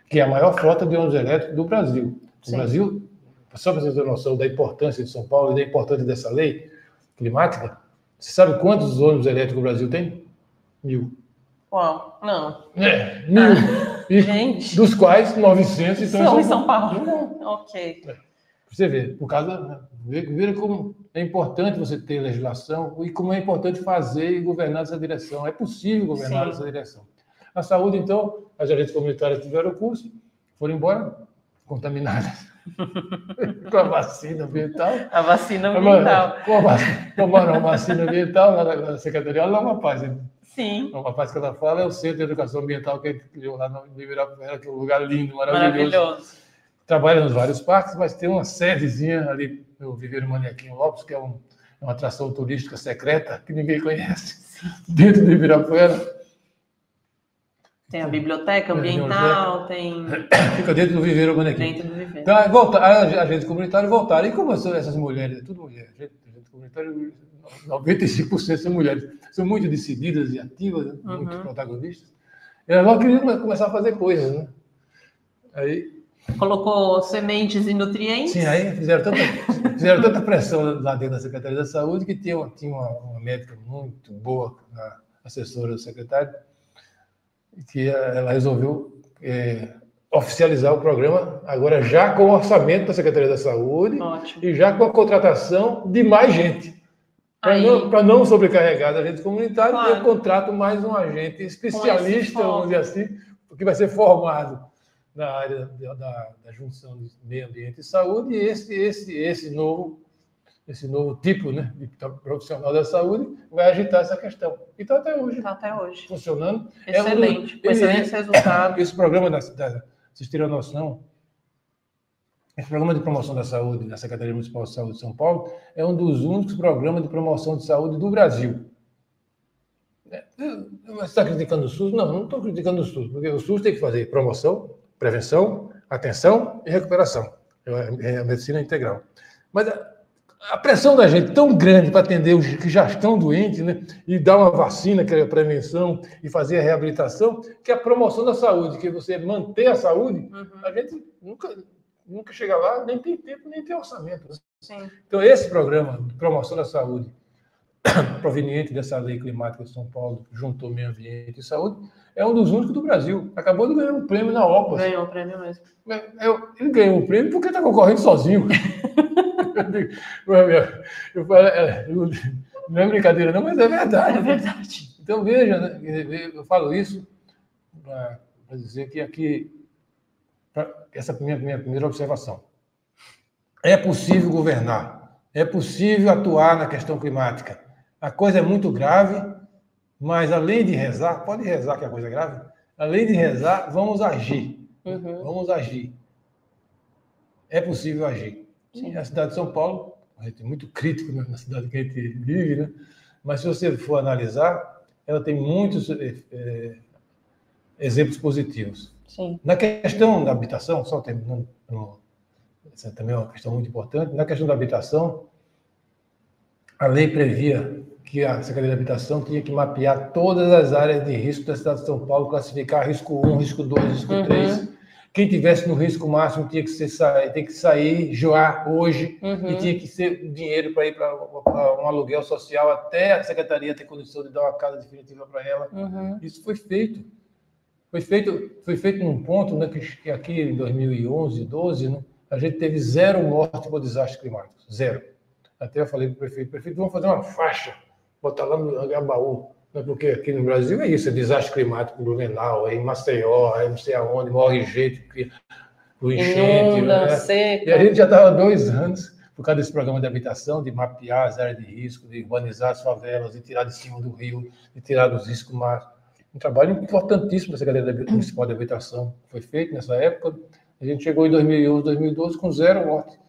Speaker 2: que é a maior frota de ônibus elétricos do Brasil. O Brasil, só para vocês terem noção da importância de São Paulo e da importância dessa lei climática, você sabe quantos ônibus elétricos o Brasil tem? 1.000.
Speaker 1: Uau, não.
Speaker 2: 1.000. Gente. Dos quais 900 estão
Speaker 1: em São Paulo. Ok.
Speaker 2: Você vê, por causa, vê como é importante você ter legislação e como é importante fazer e governar nessa direção. É possível governar nessa direção. A saúde, então, as agentes comunitárias tiveram o curso, foram embora contaminadas com a vacina ambiental.
Speaker 1: A vacina ambiental.
Speaker 2: Tomaram a vacina ambiental lá na Secretaria lá uma paz.
Speaker 1: Sim.
Speaker 2: Uma paz que ela fala é o Centro de Educação Ambiental que a gente criou lá no Ibirapuera, que é um lugar lindo, maravilhoso. Trabalha nos vários parques, mas tem uma sedezinha ali no Viveiro Manequim Lopes, que é uma atração turística secreta que ninguém conhece, dentro do Ibirapuera.
Speaker 1: Tem a biblioteca ambiental, tem...
Speaker 2: Fica dentro do Viveiro Manequim.
Speaker 1: Dentro do Viveiro.
Speaker 2: Então, a agentes comunitários voltaram. E como são essas mulheres? É tudo mulher. Agentes comunitários, 95% são mulheres. São muito decididas e ativas, né? Muito protagonistas. E elas logo queriam começar a fazer coisas, né? Aí...
Speaker 1: Colocou sementes e nutrientes.
Speaker 2: Sim, aí fizeram tanta pressão lá dentro da Secretaria da Saúde que tinha uma médica muito boa, a assessora do secretário, que ela resolveu oficializar o programa, agora já com o orçamento da Secretaria da Saúde. Ótimo. E já com a contratação de mais gente. Para não sobrecarregar a gente comunitária, claro. Eu contrato mais um agente especialista, vamos dizer assim, que vai ser formado na área da junção de meio ambiente e saúde, e esse novo tipo, né, de profissional da saúde vai agitar essa questão. E está até hoje. Está até hoje. Funcionando.
Speaker 1: Excelente. Excelente resultado.
Speaker 2: Esse programa, vocês terem noção, esse programa de promoção da saúde da Secretaria Municipal de Saúde de São Paulo é um dos únicos programas de promoção de saúde do Brasil. Você está criticando o SUS? Não estou criticando o SUS, porque o SUS tem que fazer promoção, prevenção, atenção e recuperação. É a medicina integral. Mas a pressão da gente tão grande para atender os que já estão doentes, né, e dar uma vacina, que é a prevenção, e fazer a reabilitação, que é a promoção da saúde, que você manter a saúde, a gente nunca chega lá, nem tem tempo, nem tem orçamento. Sim. Então, esse programa de promoção da saúde, proveniente dessa lei climática de São Paulo, que juntou meio ambiente e saúde, é um dos únicos do Brasil. Acabou de ganhar um prêmio na OPAS.
Speaker 1: Ganhou o prêmio mesmo.
Speaker 2: Ele ganhou o prêmio porque está concorrendo sozinho. Eu falo, não é brincadeira, não, mas é verdade.
Speaker 1: É verdade.
Speaker 2: Então, veja, né, eu falo isso para dizer que aqui, essa é a minha primeira observação. É possível governar, é possível atuar na questão climática. A coisa é muito grave, mas além de rezar, pode rezar que a coisa é grave, além de rezar, vamos agir. Vamos agir. É possível agir. Sim. A cidade de São Paulo, a gente é muito crítico na cidade que a gente vive, né? Mas se você for analisar, ela tem muitos exemplos positivos. Sim. Na questão da habitação, só terminando, essa também é uma questão muito importante, na questão da habitação, a lei previa que a Secretaria de Habitação tinha que mapear todas as áreas de risco da cidade de São Paulo, classificar risco 1, risco 2, risco 3. Quem tivesse no risco máximo tinha que sair já hoje e tinha que ser dinheiro para ir para um aluguel social até a Secretaria ter condição de dar uma casa definitiva para ela. Isso foi feito. Foi feito num ponto, né, que aqui em 2011, 12, né, a gente teve 0 mortes por desastres climáticos. 0. Até eu falei para o prefeito, vamos fazer uma faixa, botar lá no Agabaú. Porque aqui no Brasil é isso, é desastre climático Blumenau, é em Maceió, é não sei aonde, morre gente, o enchente.
Speaker 1: Inunda, seca.
Speaker 2: E a gente já estava 2 anos, por causa desse programa de habitação, de mapear as áreas de risco, de urbanizar as favelas, de tirar de cima do rio, de tirar dos riscos máximos. Um trabalho importantíssimo da Secretaria Municipal de Habitação foi feito nessa época. A gente chegou em 2011, 2012 com 0 mortes.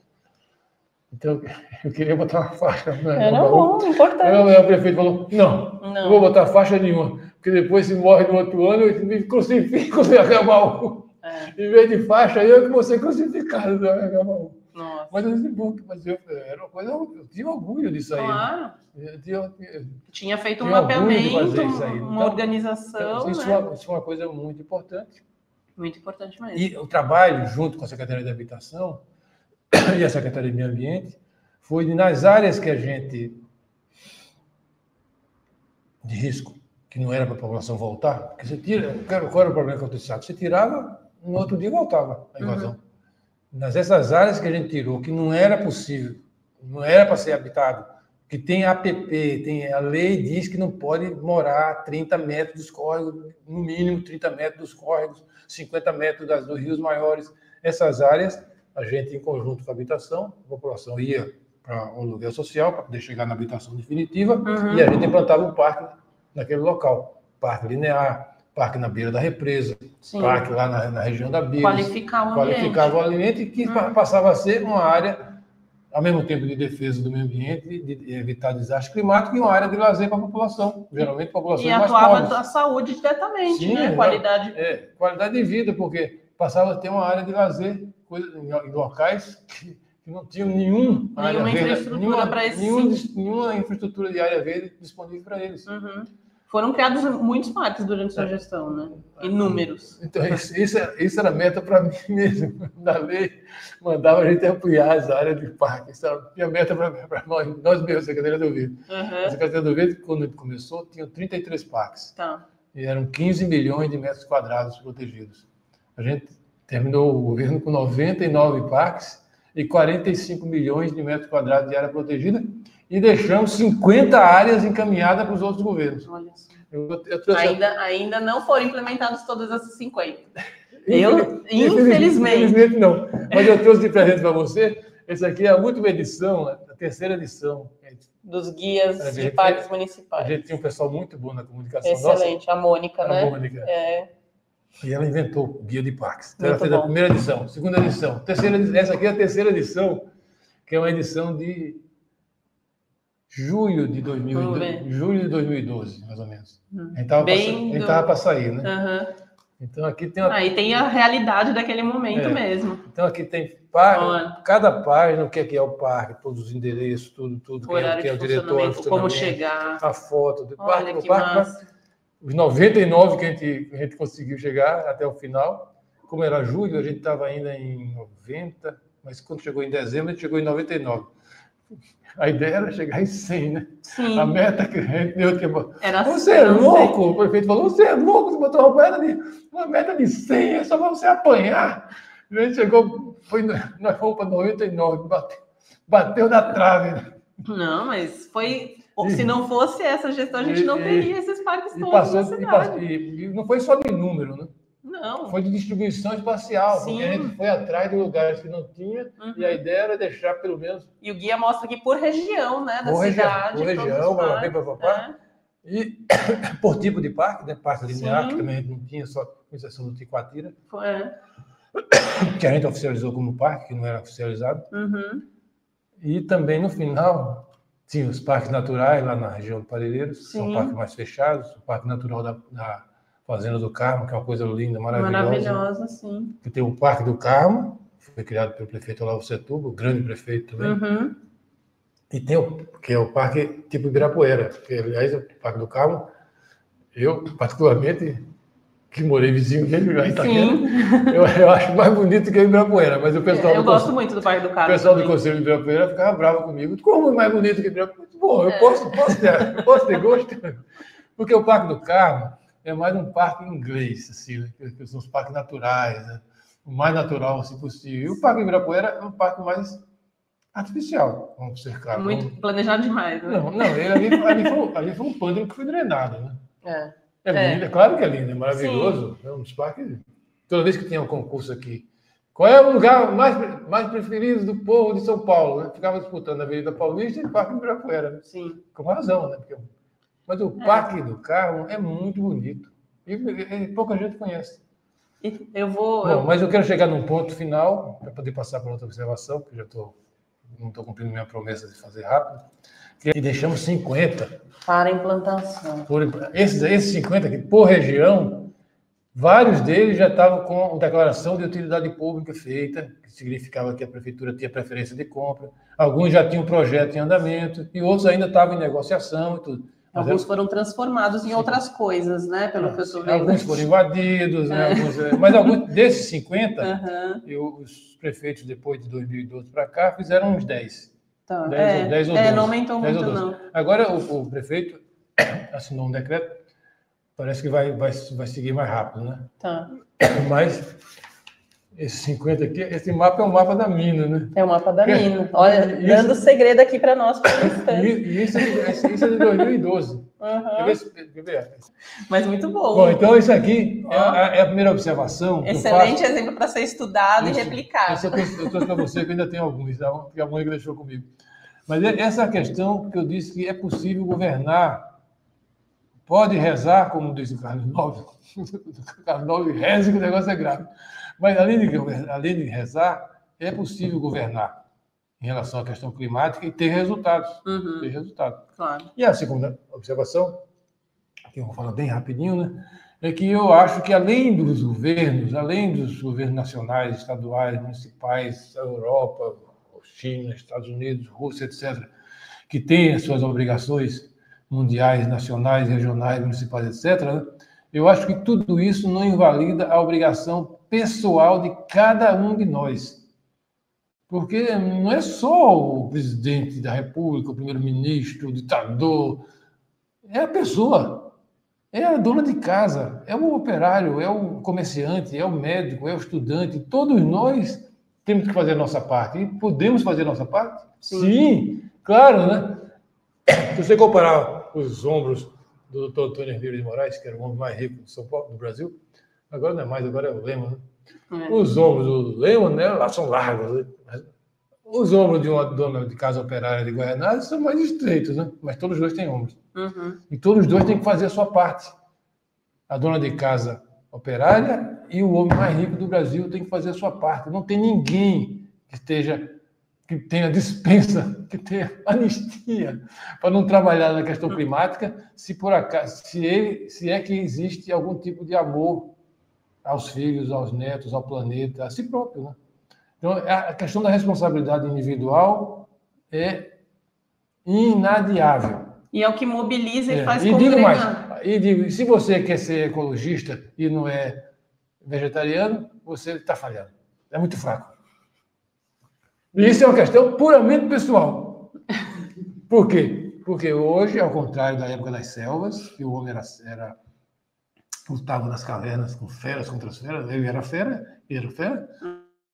Speaker 2: Então, eu queria botar uma faixa.
Speaker 1: Era bom, importante.
Speaker 2: O prefeito falou, não vou botar faixa nenhuma, porque depois se morre no outro ano, eu me crucifico no Agabaú. Em vez de faixa, eu que vou ser crucificado no Agabaú. Mas era uma coisa, eu tinha orgulho disso aí.
Speaker 1: Claro. Tinha feito um mapeamento, uma organização.
Speaker 2: Isso é uma coisa muito importante.
Speaker 1: Muito importante mesmo.
Speaker 2: E o trabalho, junto com a Secretaria de Habitação e a Secretaria de Meio Ambiente, foi nas áreas que a gente de risco, que não era para a população voltar, porque você tira, qual era o problema que aconteceu? Você tirava, no outro dia voltava a invasão. Nessas áreas que a gente tirou, que não era possível, não era para ser habitado, que tem APP, a lei diz que não pode morar a 30 metros dos córregos, no mínimo 30 metros dos córregos, 50 metros dos rios maiores. Essas áreas, a gente, em conjunto com a habitação, a população ia para o aluguel social, para poder chegar na habitação definitiva, e a gente implantava um parque naquele local. Parque linear, parque na beira da represa, parque lá na região da Bíblia. Qualificava o ambiente e que passava a ser uma área, ao mesmo tempo, de defesa do meio ambiente, de evitar desastre climático, e uma área de lazer para a população, geralmente populações mais pobres.
Speaker 1: E atuava a saúde diretamente, sim, né?
Speaker 2: Qualidade de vida, porque passava a ter uma área de lazer em locais que não tinham nenhuma infraestrutura para esse nenhuma infraestrutura de área verde disponível para eles.
Speaker 1: Foram criados muitos parques durante sua gestão, né? Inúmeros.
Speaker 2: Então, isso era meta para mim mesmo. Na lei, mandava a gente ampliar as áreas de parque. Isso era minha meta para nós mesmos, Secretaria do Verde. A Secretaria do Verde, quando começou, tinha 33 parques.
Speaker 1: Tá.
Speaker 2: E eram 15 milhões de metros quadrados protegidos. A gente terminou o governo com 99 parques e 45 milhões de metros quadrados de área protegida, e deixamos 50 áreas encaminhadas para os outros governos.
Speaker 1: Olha só. Ainda não foram implementadas todas essas 50. Infelizmente
Speaker 2: não. Mas eu trouxe de presente para você. Essa aqui é a última edição, a terceira edição.
Speaker 1: Dos guias de parques municipais.
Speaker 2: A gente tinha um pessoal muito bom na comunicação.
Speaker 1: Excelente,
Speaker 2: nossa.
Speaker 1: A Mônica, né?
Speaker 2: A Mônica. E ela inventou o guia de parques. Então, ela fez a primeira edição, segunda edição, terceira edição. Essa aqui é a terceira edição, que é uma edição de julho de 2012, mais ou menos. A gente estava para sair, né? Então aqui tem
Speaker 1: Aí tem a realidade daquele momento mesmo.
Speaker 2: Então aqui tem cada página, o que é o parque, todos os endereços, tudo, quem é o diretor,
Speaker 1: como chegar,
Speaker 2: a foto do
Speaker 1: parque. Olha que massa.
Speaker 2: Os 99 que a gente conseguiu chegar até o final. Como era julho, a gente estava ainda em 90, mas quando chegou em dezembro, a gente chegou em 99. A ideia era chegar em 100, né?
Speaker 1: Sim.
Speaker 2: A meta que a gente deu,
Speaker 1: você
Speaker 2: é louco? O prefeito falou, você é louco, você botou uma meta de 100, é só para você apanhar. A gente chegou, nós fomos para 99, bateu na trave. Né?
Speaker 1: Não, mas foi... Se não fosse essa gestão, a gente não teria esses parques todos na cidade.
Speaker 2: E não foi só de número, né?
Speaker 1: Não.
Speaker 2: Foi de distribuição espacial,
Speaker 1: Sim.
Speaker 2: porque a gente foi atrás de lugares que não tinha, e a ideia era deixar pelo menos...
Speaker 1: E o guia mostra aqui por região, né, da cidade.
Speaker 2: Por região, e por tipo de parque, né? Parque linear, que também a gente não tinha, só com exceção do Ticoatira. Que a gente oficializou como parque, que não era oficializado. E também, no final, tinha os parques naturais lá na região do Parelheiros, que são parques mais fechados, o Parque Natural da Fazenda do Carmo, que é uma coisa linda,
Speaker 1: maravilhosa, sim.
Speaker 2: Que tem o Parque do Carmo, que foi criado pelo prefeito Olavo Setúbal, o grande prefeito também. E tem que é o Parque tipo Ibirapuera, que, aliás, o Parque do Carmo, eu, particularmente, que morei vizinho dele, lá em Itaquera, eu acho mais bonito que o Ibirapuera, mas o pessoal...
Speaker 1: Eu gosto muito do Parque do Carmo.
Speaker 2: O pessoal do Conselho do Ibirapuera ficava bravo comigo. Como é mais bonito que o Ibirapuera? Bom, eu posso ter gosto, porque o Parque do Carmo é mais um parque inglês, assim, né? Que são os parques naturais, né? O mais natural, assim, possível. E o Parque Ibirapuera é um parque mais artificial, vamos ser claros.
Speaker 1: Muito planejado demais, né?
Speaker 2: Não, ali foi um pântano que foi drenado, né? É lindo, é claro que é lindo, é maravilhoso. Sim. É um dos parques... Toda vez que tinha um concurso aqui, qual é o lugar mais preferido do povo de São Paulo? Né? Ficava disputando a Avenida Paulista e o Parque Ibirapuera. Né?
Speaker 1: Sim.
Speaker 2: Com razão, né? Mas o Parque do Carmo é muito bonito. E pouca gente conhece. Mas eu quero chegar num ponto final, para poder passar para outra observação, porque não estou cumprindo minha promessa de fazer rápido. E deixamos 50.
Speaker 1: Para implantação.
Speaker 2: Esses 50 aqui, por região, vários deles já estavam com declaração de utilidade pública feita, que significava que a prefeitura tinha preferência de compra. Alguns já tinham projeto em andamento, e outros ainda estavam em negociação e tudo.
Speaker 1: Alguns foram transformados em outras coisas, né? Pelo que eu estou vendo.
Speaker 2: Alguns foram invadidos, né? Mas alguns desses 50, os prefeitos, depois de 2012 para cá, fizeram uns 10.
Speaker 1: Tá.
Speaker 2: 10 ou 12.
Speaker 1: Não aumentou muito, não.
Speaker 2: Agora, o prefeito assinou um decreto, parece que vai seguir mais rápido, né?
Speaker 1: Tá.
Speaker 2: Mas Esse 50 aqui, esse mapa é o mapa da mina, né?
Speaker 1: É o mapa da mina. Olha, dando segredo aqui para nós.
Speaker 2: E isso é de 2012.
Speaker 1: Uhum.
Speaker 2: Quer ver?
Speaker 1: Mas muito bom.
Speaker 2: Bom, então isso aqui é a primeira observação.
Speaker 1: Excelente exemplo para ser estudado
Speaker 2: isso,
Speaker 1: e replicado.
Speaker 2: Eu trouxe para você que ainda tem alguns, tá? Que a Mônica deixou comigo. Mas essa é a questão que eu disse que é possível governar. Pode rezar, como disse o Carlos Nobre. Carlos Nobre reza que o negócio é grave. Mas, além de rezar, é possível governar em relação à questão climática e ter resultados.
Speaker 1: Uhum.
Speaker 2: Ter resultados.
Speaker 1: Claro.
Speaker 2: E a segunda observação, que eu vou falar bem rapidinho, né, é que eu acho que, além dos governos nacionais, estaduais, municipais, Europa, China, Estados Unidos, Rússia, etc., que têm as suas obrigações mundiais, nacionais, regionais, municipais, etc., né, eu acho que tudo isso não invalida a obrigação pessoal de cada um de nós. Porque não é só o presidente da República, o primeiro-ministro, o ditador, é a pessoa, é a dona de casa, é o operário, é o comerciante, é o médico, é o estudante. Todos nós temos que fazer a nossa parte. E podemos fazer a nossa parte? Sim, claro, né? Se você comparar os ombros do Dr. Antônio Hermílio de Moraes, que era o homem mais rico de São Paulo, do Brasil, agora não é mais, agora é o Lehman, né? Os ombros do Lehman, né, lá são largos, né? Os ombros de uma dona de casa operária de Guaianazes são mais estreitos, né? Mas todos os dois têm ombros.
Speaker 1: Uhum.
Speaker 2: E todos os dois têm que fazer a sua parte. A dona de casa operária e o homem mais rico do Brasil tem que fazer a sua parte. Não tem ninguém que tenha dispensa, que tenha anistia para não trabalhar na questão climática, se por acaso, se é que existe algum tipo de amor aos filhos, aos netos, ao planeta, a si próprio, né? Então, a questão da responsabilidade individual é inadiável.
Speaker 1: E é o que mobiliza e faz
Speaker 2: congregar. E digo, se você quer ser ecologista e não é vegetariano, você está falhando. É muito fraco. E isso é uma questão puramente pessoal. Por quê? Porque hoje, ao contrário da época das selvas, que o homem lutava nas cavernas com feras contra as feras, ele era fera,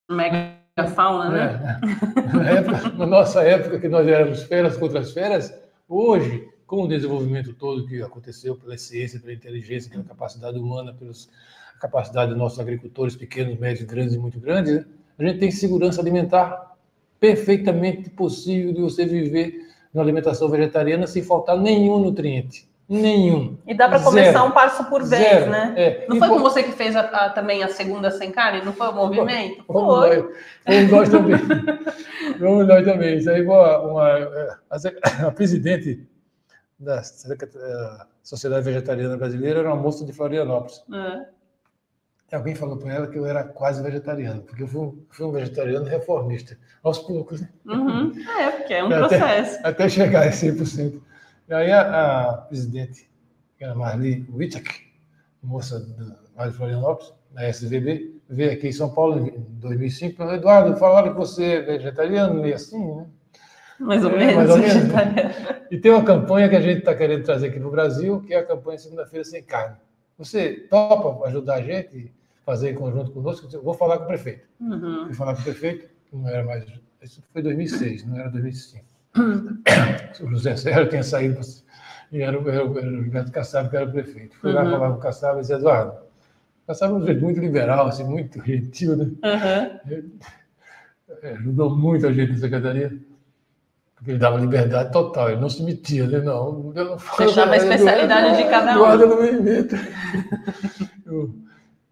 Speaker 1: Megafauna, né?
Speaker 2: Na nossa época, que nós éramos feras contra as feras, hoje, com o desenvolvimento todo que aconteceu pela ciência, pela inteligência, pela capacidade humana, pela capacidade dos nossos agricultores, pequenos, médios, grandes e muito grandes, né? A gente tem segurança alimentar perfeitamente possível de você viver numa alimentação vegetariana sem faltar nenhum nutriente. Nenhum.
Speaker 1: E dá para começar um passo por vez,
Speaker 2: Zero.
Speaker 1: né? Não foi com você que fez também a segunda sem carne? Não foi o movimento? Fomos
Speaker 2: nós também. Fomos nós também. Isso aí a presidente da Sociedade Vegetariana Brasileira era uma moça de Florianópolis. E alguém falou para ela que eu era quase vegetariano, porque eu fui um vegetariano reformista, aos poucos. Né?
Speaker 1: Uhum. Porque é um processo.
Speaker 2: Até chegar a 100%. E aí a presidente, que era Marli Wittek, moça de Florianópolis, na SVB, veio aqui em São Paulo em 2005 e falou: Eduardo, falaram que você é vegetariano, meio assim, né?
Speaker 1: Mais ou menos.
Speaker 2: E tem uma campanha que a gente está querendo trazer aqui para o Brasil, que é a campanha Segunda-feira Sem Carne. Você topa ajudar a gente a fazer em conjunto conosco? Eu vou falar com o prefeito.
Speaker 1: Uhum.
Speaker 2: Fui falar com o prefeito, não era mais... Isso foi 2006, não era 2005. O José Serra tinha saído, e era o Gilberto Kassab que era o prefeito. Fui lá falar com o Kassab e disse: Eduardo, o Kassab é um jeito muito liberal, assim, muito gentil, né? Ajudou muito a gente na secretaria, porque ele dava liberdade total, ele não se metia, né? Não, eu não falo.
Speaker 1: Deixava a especialidade de cada um.
Speaker 2: Eduardo, eu não me meto.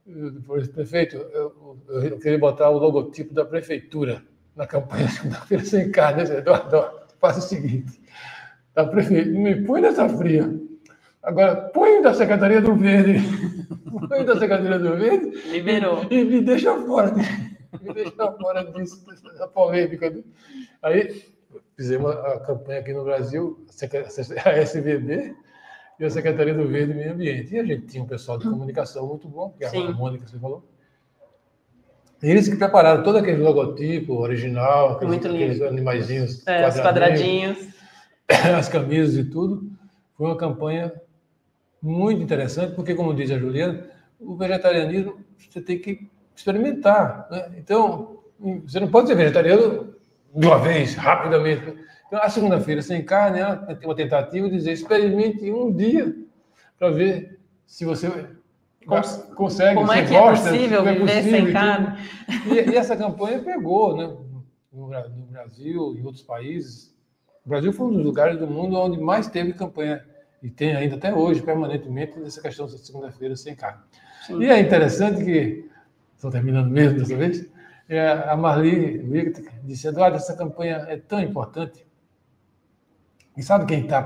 Speaker 2: Depois, prefeito, eu queria botar o logotipo da prefeitura na campanha Segunda-feira Sem Carne. Eduardo, faça o seguinte: tá, prefeito, não me põe nessa fria. Agora, põe da Secretaria do Verde. Põe da Secretaria do Verde.
Speaker 1: Liberou.
Speaker 2: E me deixa fora disso, da polêmica. Aí fizemos a campanha aqui no Brasil, a SVB e a Secretaria do Verde e Meio Ambiente. E a gente tinha um pessoal de comunicação muito bom, que é a Mônica, você falou. Eles que prepararam todo aquele logotipo original, aqueles animaizinhos,
Speaker 1: os quadradinhos,
Speaker 2: as camisas e tudo. Foi uma campanha muito interessante, porque, como diz a Juliana, o vegetarianismo, você tem que experimentar, né? Então, você não pode ser vegetariano de uma vez, rapidamente. Então, a segunda-feira sem carne, ela tem uma tentativa de dizer, experimente um dia para ver se você consegue,
Speaker 1: como
Speaker 2: você
Speaker 1: é que
Speaker 2: gosta,
Speaker 1: é possível
Speaker 2: como é
Speaker 1: viver
Speaker 2: possível.
Speaker 1: sem carne?
Speaker 2: E essa campanha pegou, né? No Brasil e em outros países. O Brasil foi um dos lugares do mundo onde mais teve campanha, e tem ainda até hoje, permanentemente, nessa questão da segunda-feira sem carne. Sim. E é interessante que, estou terminando mesmo dessa vez, a Marli disse, Eduardo, essa campanha é tão importante. E sabe quem está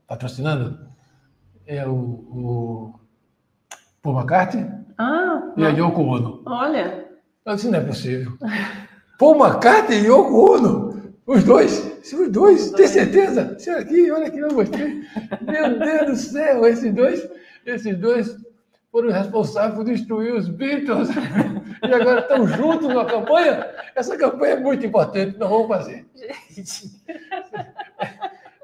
Speaker 2: patrocinando? É o Paul McCartney e a Yoko Ono.
Speaker 1: Olha.
Speaker 2: Eu disse, não é possível. Paul McCartney e Yoko Ono. Os dois. Tem certeza? Olha aqui, eu mostrei. Meu Deus do céu, esses dois foram responsáveis por destruir os Beatles. E agora estão juntos numa campanha. Essa campanha é muito importante, nós vamos fazer. Gente.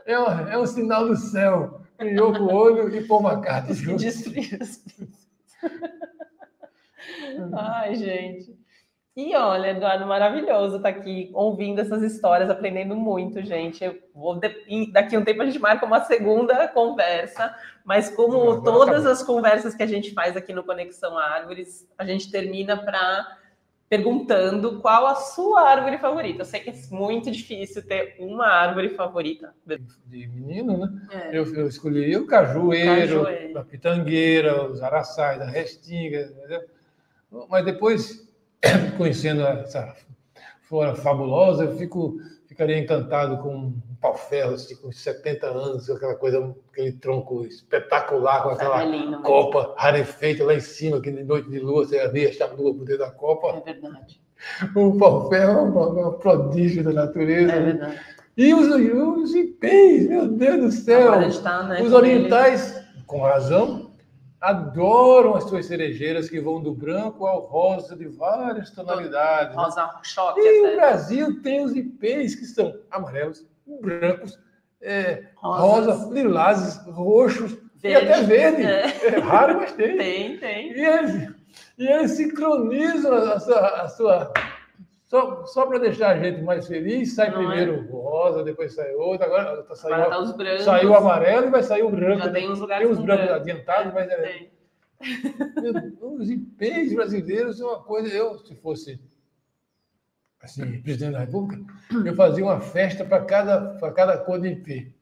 Speaker 2: É um sinal do céu. Yoko Ono e Paul McCartney juntos.
Speaker 1: Destruir os Beatles. Ai, gente. E olha, Eduardo, maravilhoso estar aqui ouvindo essas histórias, aprendendo muito, gente. Daqui a um tempo a gente marca uma segunda conversa, mas como todas as conversas que a gente faz aqui no Conexão Árvores, a gente termina perguntando qual a sua árvore favorita. Eu sei que é muito difícil ter uma árvore favorita.
Speaker 2: De menino, né? Eu escolhi o cajueiro, a pitangueira, os araçais, a restinga, entendeu? Mas depois, conhecendo essa flora fabulosa, eu ficaria encantado com um pau-ferro, assim, com 70 anos, aquela coisa, aquele tronco espetacular, com aquela copa rarefeita lá em cima, que de noite de lua você vê a lua por dentro da copa.
Speaker 1: É verdade.
Speaker 2: O pau-ferro é um prodígio da natureza.
Speaker 1: É verdade.
Speaker 2: E os ipês, meu Deus do céu!
Speaker 1: Agora a gente tá, né,
Speaker 2: os orientais, com razão, adoram as suas cerejeiras que vão do branco ao rosa de várias tonalidades.
Speaker 1: Rosa choque.
Speaker 2: E o Brasil tem os ipês que são amarelos, brancos, rosa, lilazes, roxos verde. E até verde. É raro, mas tem.
Speaker 1: Tem.
Speaker 2: E eles sincronizam a sua... Só para deixar a gente mais feliz, sai primeiro o rosa, depois sai outro, agora
Speaker 1: tá os brancos.
Speaker 2: Saiu o amarelo e vai sair o branco.
Speaker 1: Já tem uns lugares
Speaker 2: tem os brancos adiantados, mas os ipês brasileiros é uma coisa... Se fosse assim, presidente da República, eu fazia uma festa para cada cor de ipê.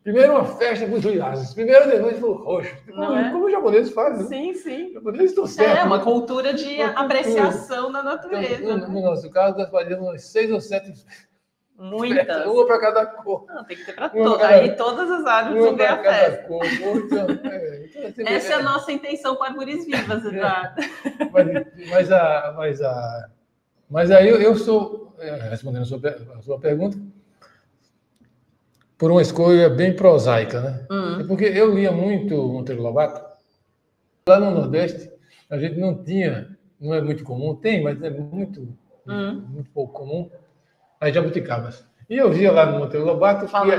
Speaker 2: Primeiro uma festa para os lilazes, depois para o roxo. Como os japoneses fazem.
Speaker 1: Sim.
Speaker 2: Os japoneses estão certos.
Speaker 1: É uma cultura de apreciação da natureza.
Speaker 2: Então, no nosso caso, nós fazíamos umas 6 ou 7
Speaker 1: muitas.
Speaker 2: Festas, uma para cada cor.
Speaker 1: Não, tem que ter para todas. Aí todas as árvores vão ganhar festa.
Speaker 2: Cor.
Speaker 1: Essa é a nossa intenção com Árvores Vivas, Eduardo.
Speaker 2: Mas aí eu sou, respondendo a sua pergunta, por uma escolha bem prosaica, né? É porque eu lia muito Monteiro Lobato. Lá no Nordeste, a gente não é muito comum, tem, mas é muito pouco comum, as jabuticabas. E eu via lá no Monteiro Lobato fala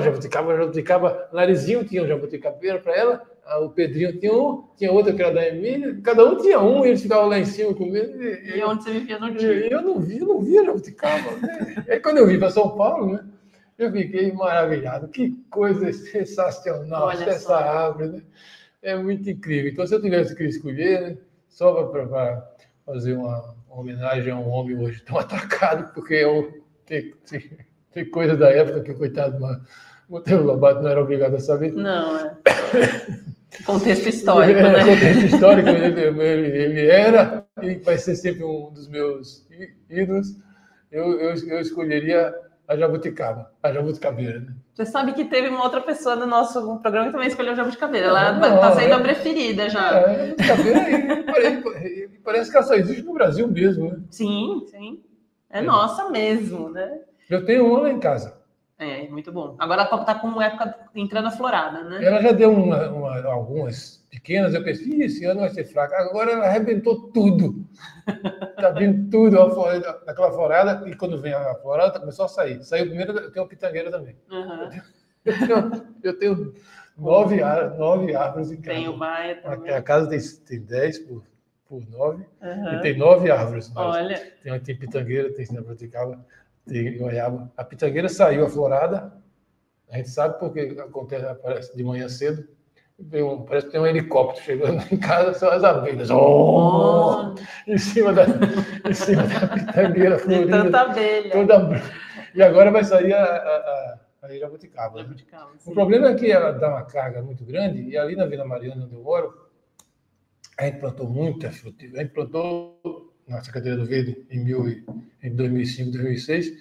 Speaker 2: jabuticaba, Narizinho tinha um jabuticabeira para ela, o Pedrinho tinha outra que era da Emília, cada um tinha um, e eles ficavam lá em cima comendo.
Speaker 1: E onde você vivia não tinha?
Speaker 2: Eu não via jabuticaba. Né? Aí quando eu vim para São Paulo, né? Eu fiquei maravilhado. Que coisa sensacional essa árvore, né? É muito incrível. Então, se eu tivesse que escolher, né, só para fazer uma homenagem a um homem hoje tão atacado, porque tem coisa da época que, coitado, Monteiro Lobato não era obrigado a saber.
Speaker 1: Não, contexto histórico, né?
Speaker 2: Contexto histórico, ele era e vai ser sempre um dos meus ídolos. Eu escolheria a jabuticabeira, né?
Speaker 1: Você sabe que teve uma outra pessoa do nosso programa que também escolheu a jabuticabeira. Ela está sendo a preferida já.
Speaker 2: A jabuticabeira parece que ela só existe no Brasil mesmo, né?
Speaker 1: Sim. É nossa mesmo, né?
Speaker 2: Eu tenho uma lá em casa.
Speaker 1: Muito bom. Agora ela está com uma época entrando aflorada, né?
Speaker 2: Ela já deu algumas pequenas, eu pensei, esse ano vai ser fraca. Agora ela arrebentou tudo. Está vindo tudo naquela florada, e quando vem a florada, começou a sair. Saiu primeiro, eu tenho uma pitangueira também. Eu tenho 9 árvores em casa.
Speaker 1: Tem o baia também.
Speaker 2: A casa tem 10 por por 9,
Speaker 1: Uhum.
Speaker 2: e tem 9 árvores.
Speaker 1: Olha.
Speaker 2: Tem pitangueira, tem jabuticaba, tem goiaba. A pitangueira saiu aflorada, a gente sabe porque aparece de manhã cedo, parece que tem um helicóptero chegando em casa, são as abelhas. Em cima da pitangueira florida.
Speaker 1: De tanta abelha.
Speaker 2: E agora vai sair a jabuticaba. Né? O problema é que ela dá uma carga muito grande, e ali na Vila Mariana, onde eu moro, a gente plantou muita fruta. A gente plantou na Secretaria do Verde em 2005, 2006,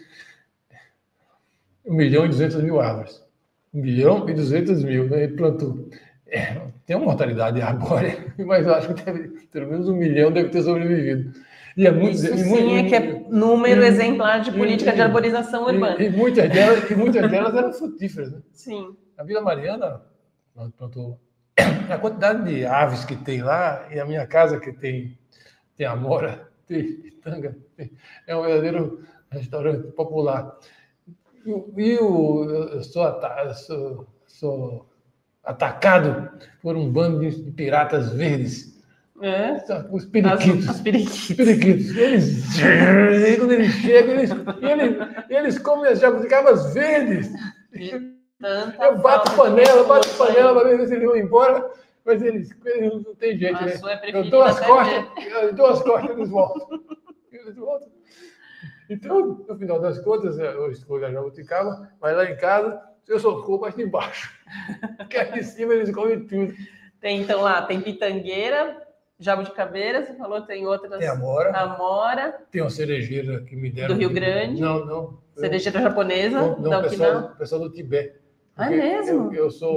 Speaker 2: 1.200.000 árvores. 1.200.000, né? A gente plantou. Tem uma mortalidade arbórea, mas eu acho que pelo menos 1 milhão deve ter sobrevivido.
Speaker 1: E é muito, isso sim, que é número exemplar de política de arborização urbana.
Speaker 2: E muitas delas eram frutíferas. Né?
Speaker 1: Sim.
Speaker 2: A Vila Mariana, plantou a quantidade de aves que tem lá, e a minha casa que tem amora, tem pitanga, é um verdadeiro restaurante popular. Eu sou atacado por um bando de piratas verdes. Os periquitos. Os periquitos. Quando eles chegam, eles comem as jabuticabas verdes. Eu bato panela para ver se eles vão embora, mas eles não tem jeito, né? Eu dou as costas, eles voltam. Então, no final das contas, eu escolho a jabuticaba, mas lá em casa, eu só como mais de baixo. Porque aqui em cima eles comem tudo.
Speaker 1: Então lá, tem pitangueira, jabuticabeira, você falou, tem outras.
Speaker 2: Tem amora. Tem uma cerejeira que me deram.
Speaker 1: Do Rio Grande?
Speaker 2: Não.
Speaker 1: Cerejeira japonesa?
Speaker 2: Não, pessoal do Tibete.
Speaker 1: É mesmo?
Speaker 2: Eu sou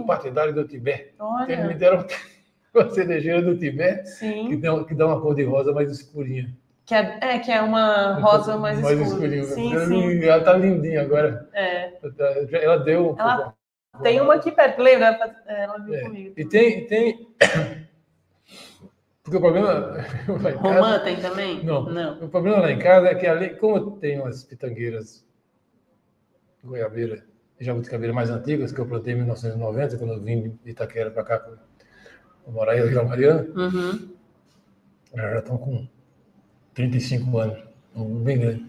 Speaker 2: partidário do Tibete.
Speaker 1: Olha.
Speaker 2: Eles me deram uma cerejeira do Tibete,
Speaker 1: sim.
Speaker 2: que dá uma cor de rosa mais escurinha.
Speaker 1: Que é uma rosa mais escura.
Speaker 2: Sim. Ela tá lindinha agora. Ela deu.
Speaker 1: Ela tem uma aqui perto, lembra? Ela viu comigo.
Speaker 2: E tem. Porque o problema.
Speaker 1: Romã tem também?
Speaker 2: Não. O problema lá em casa é que, como tem umas pitangueiras, goiabeira e jabuticabeira mais antigas, que eu plantei em 1990, quando eu vim de Itaquera para cá, para morar em Vila Mariana, elas já estão com 35 anos, bem grande.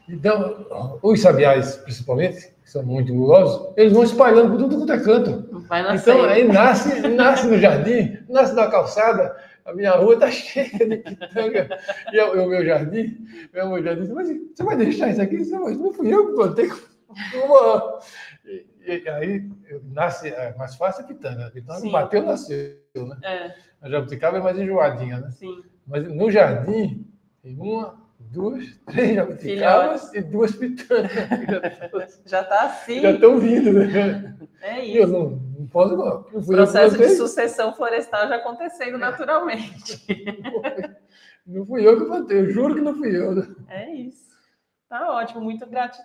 Speaker 2: Então, os sabiás, principalmente, que são muito gulosos, eles vão espalhando por tudo quanto é canto.
Speaker 1: Vai nascer.
Speaker 2: Então, aí nasce no jardim, nasce na calçada. A minha rua está cheia de pitanga. E o meu jardim, disse, mas você vai deixar isso aqui? Não fui eu que plantei. E aí nasce, mais fácil a pitanga. A pitanga bateu, nasceu. Né? A jabuticaba é mais enjoadinha. Né?
Speaker 1: Sim.
Speaker 2: Mas no jardim, tem 1, 2, 3 jabuticabas e 2 pitangas.
Speaker 1: Já está assim.
Speaker 2: Já estão vindo. Né?
Speaker 1: É isso.
Speaker 2: Eu não posso.
Speaker 1: O processo de sucessão florestal já acontecendo naturalmente.
Speaker 2: Não fui eu que plantei, eu juro que não fui eu.
Speaker 1: É isso. Tá ótimo, muito grata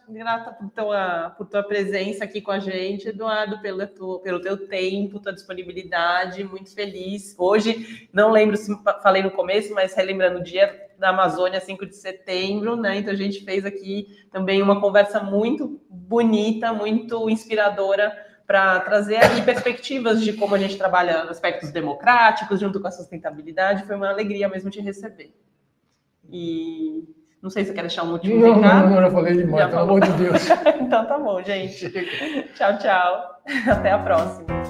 Speaker 1: por tua presença aqui com a gente, Eduardo, pelo teu tempo, tua disponibilidade, muito feliz. Hoje, não lembro se falei no começo, mas relembrando o dia da Amazônia, 5 de setembro, né? Então a gente fez aqui também uma conversa muito bonita, muito inspiradora, para trazer aí perspectivas de como a gente trabalha aspectos democráticos junto com a sustentabilidade. Foi uma alegria mesmo te receber. E não sei se você quer deixar um último recado.
Speaker 2: Não, eu falei demais, pelo amor de Deus.
Speaker 1: Então tá bom, gente. Tchau. Até a próxima.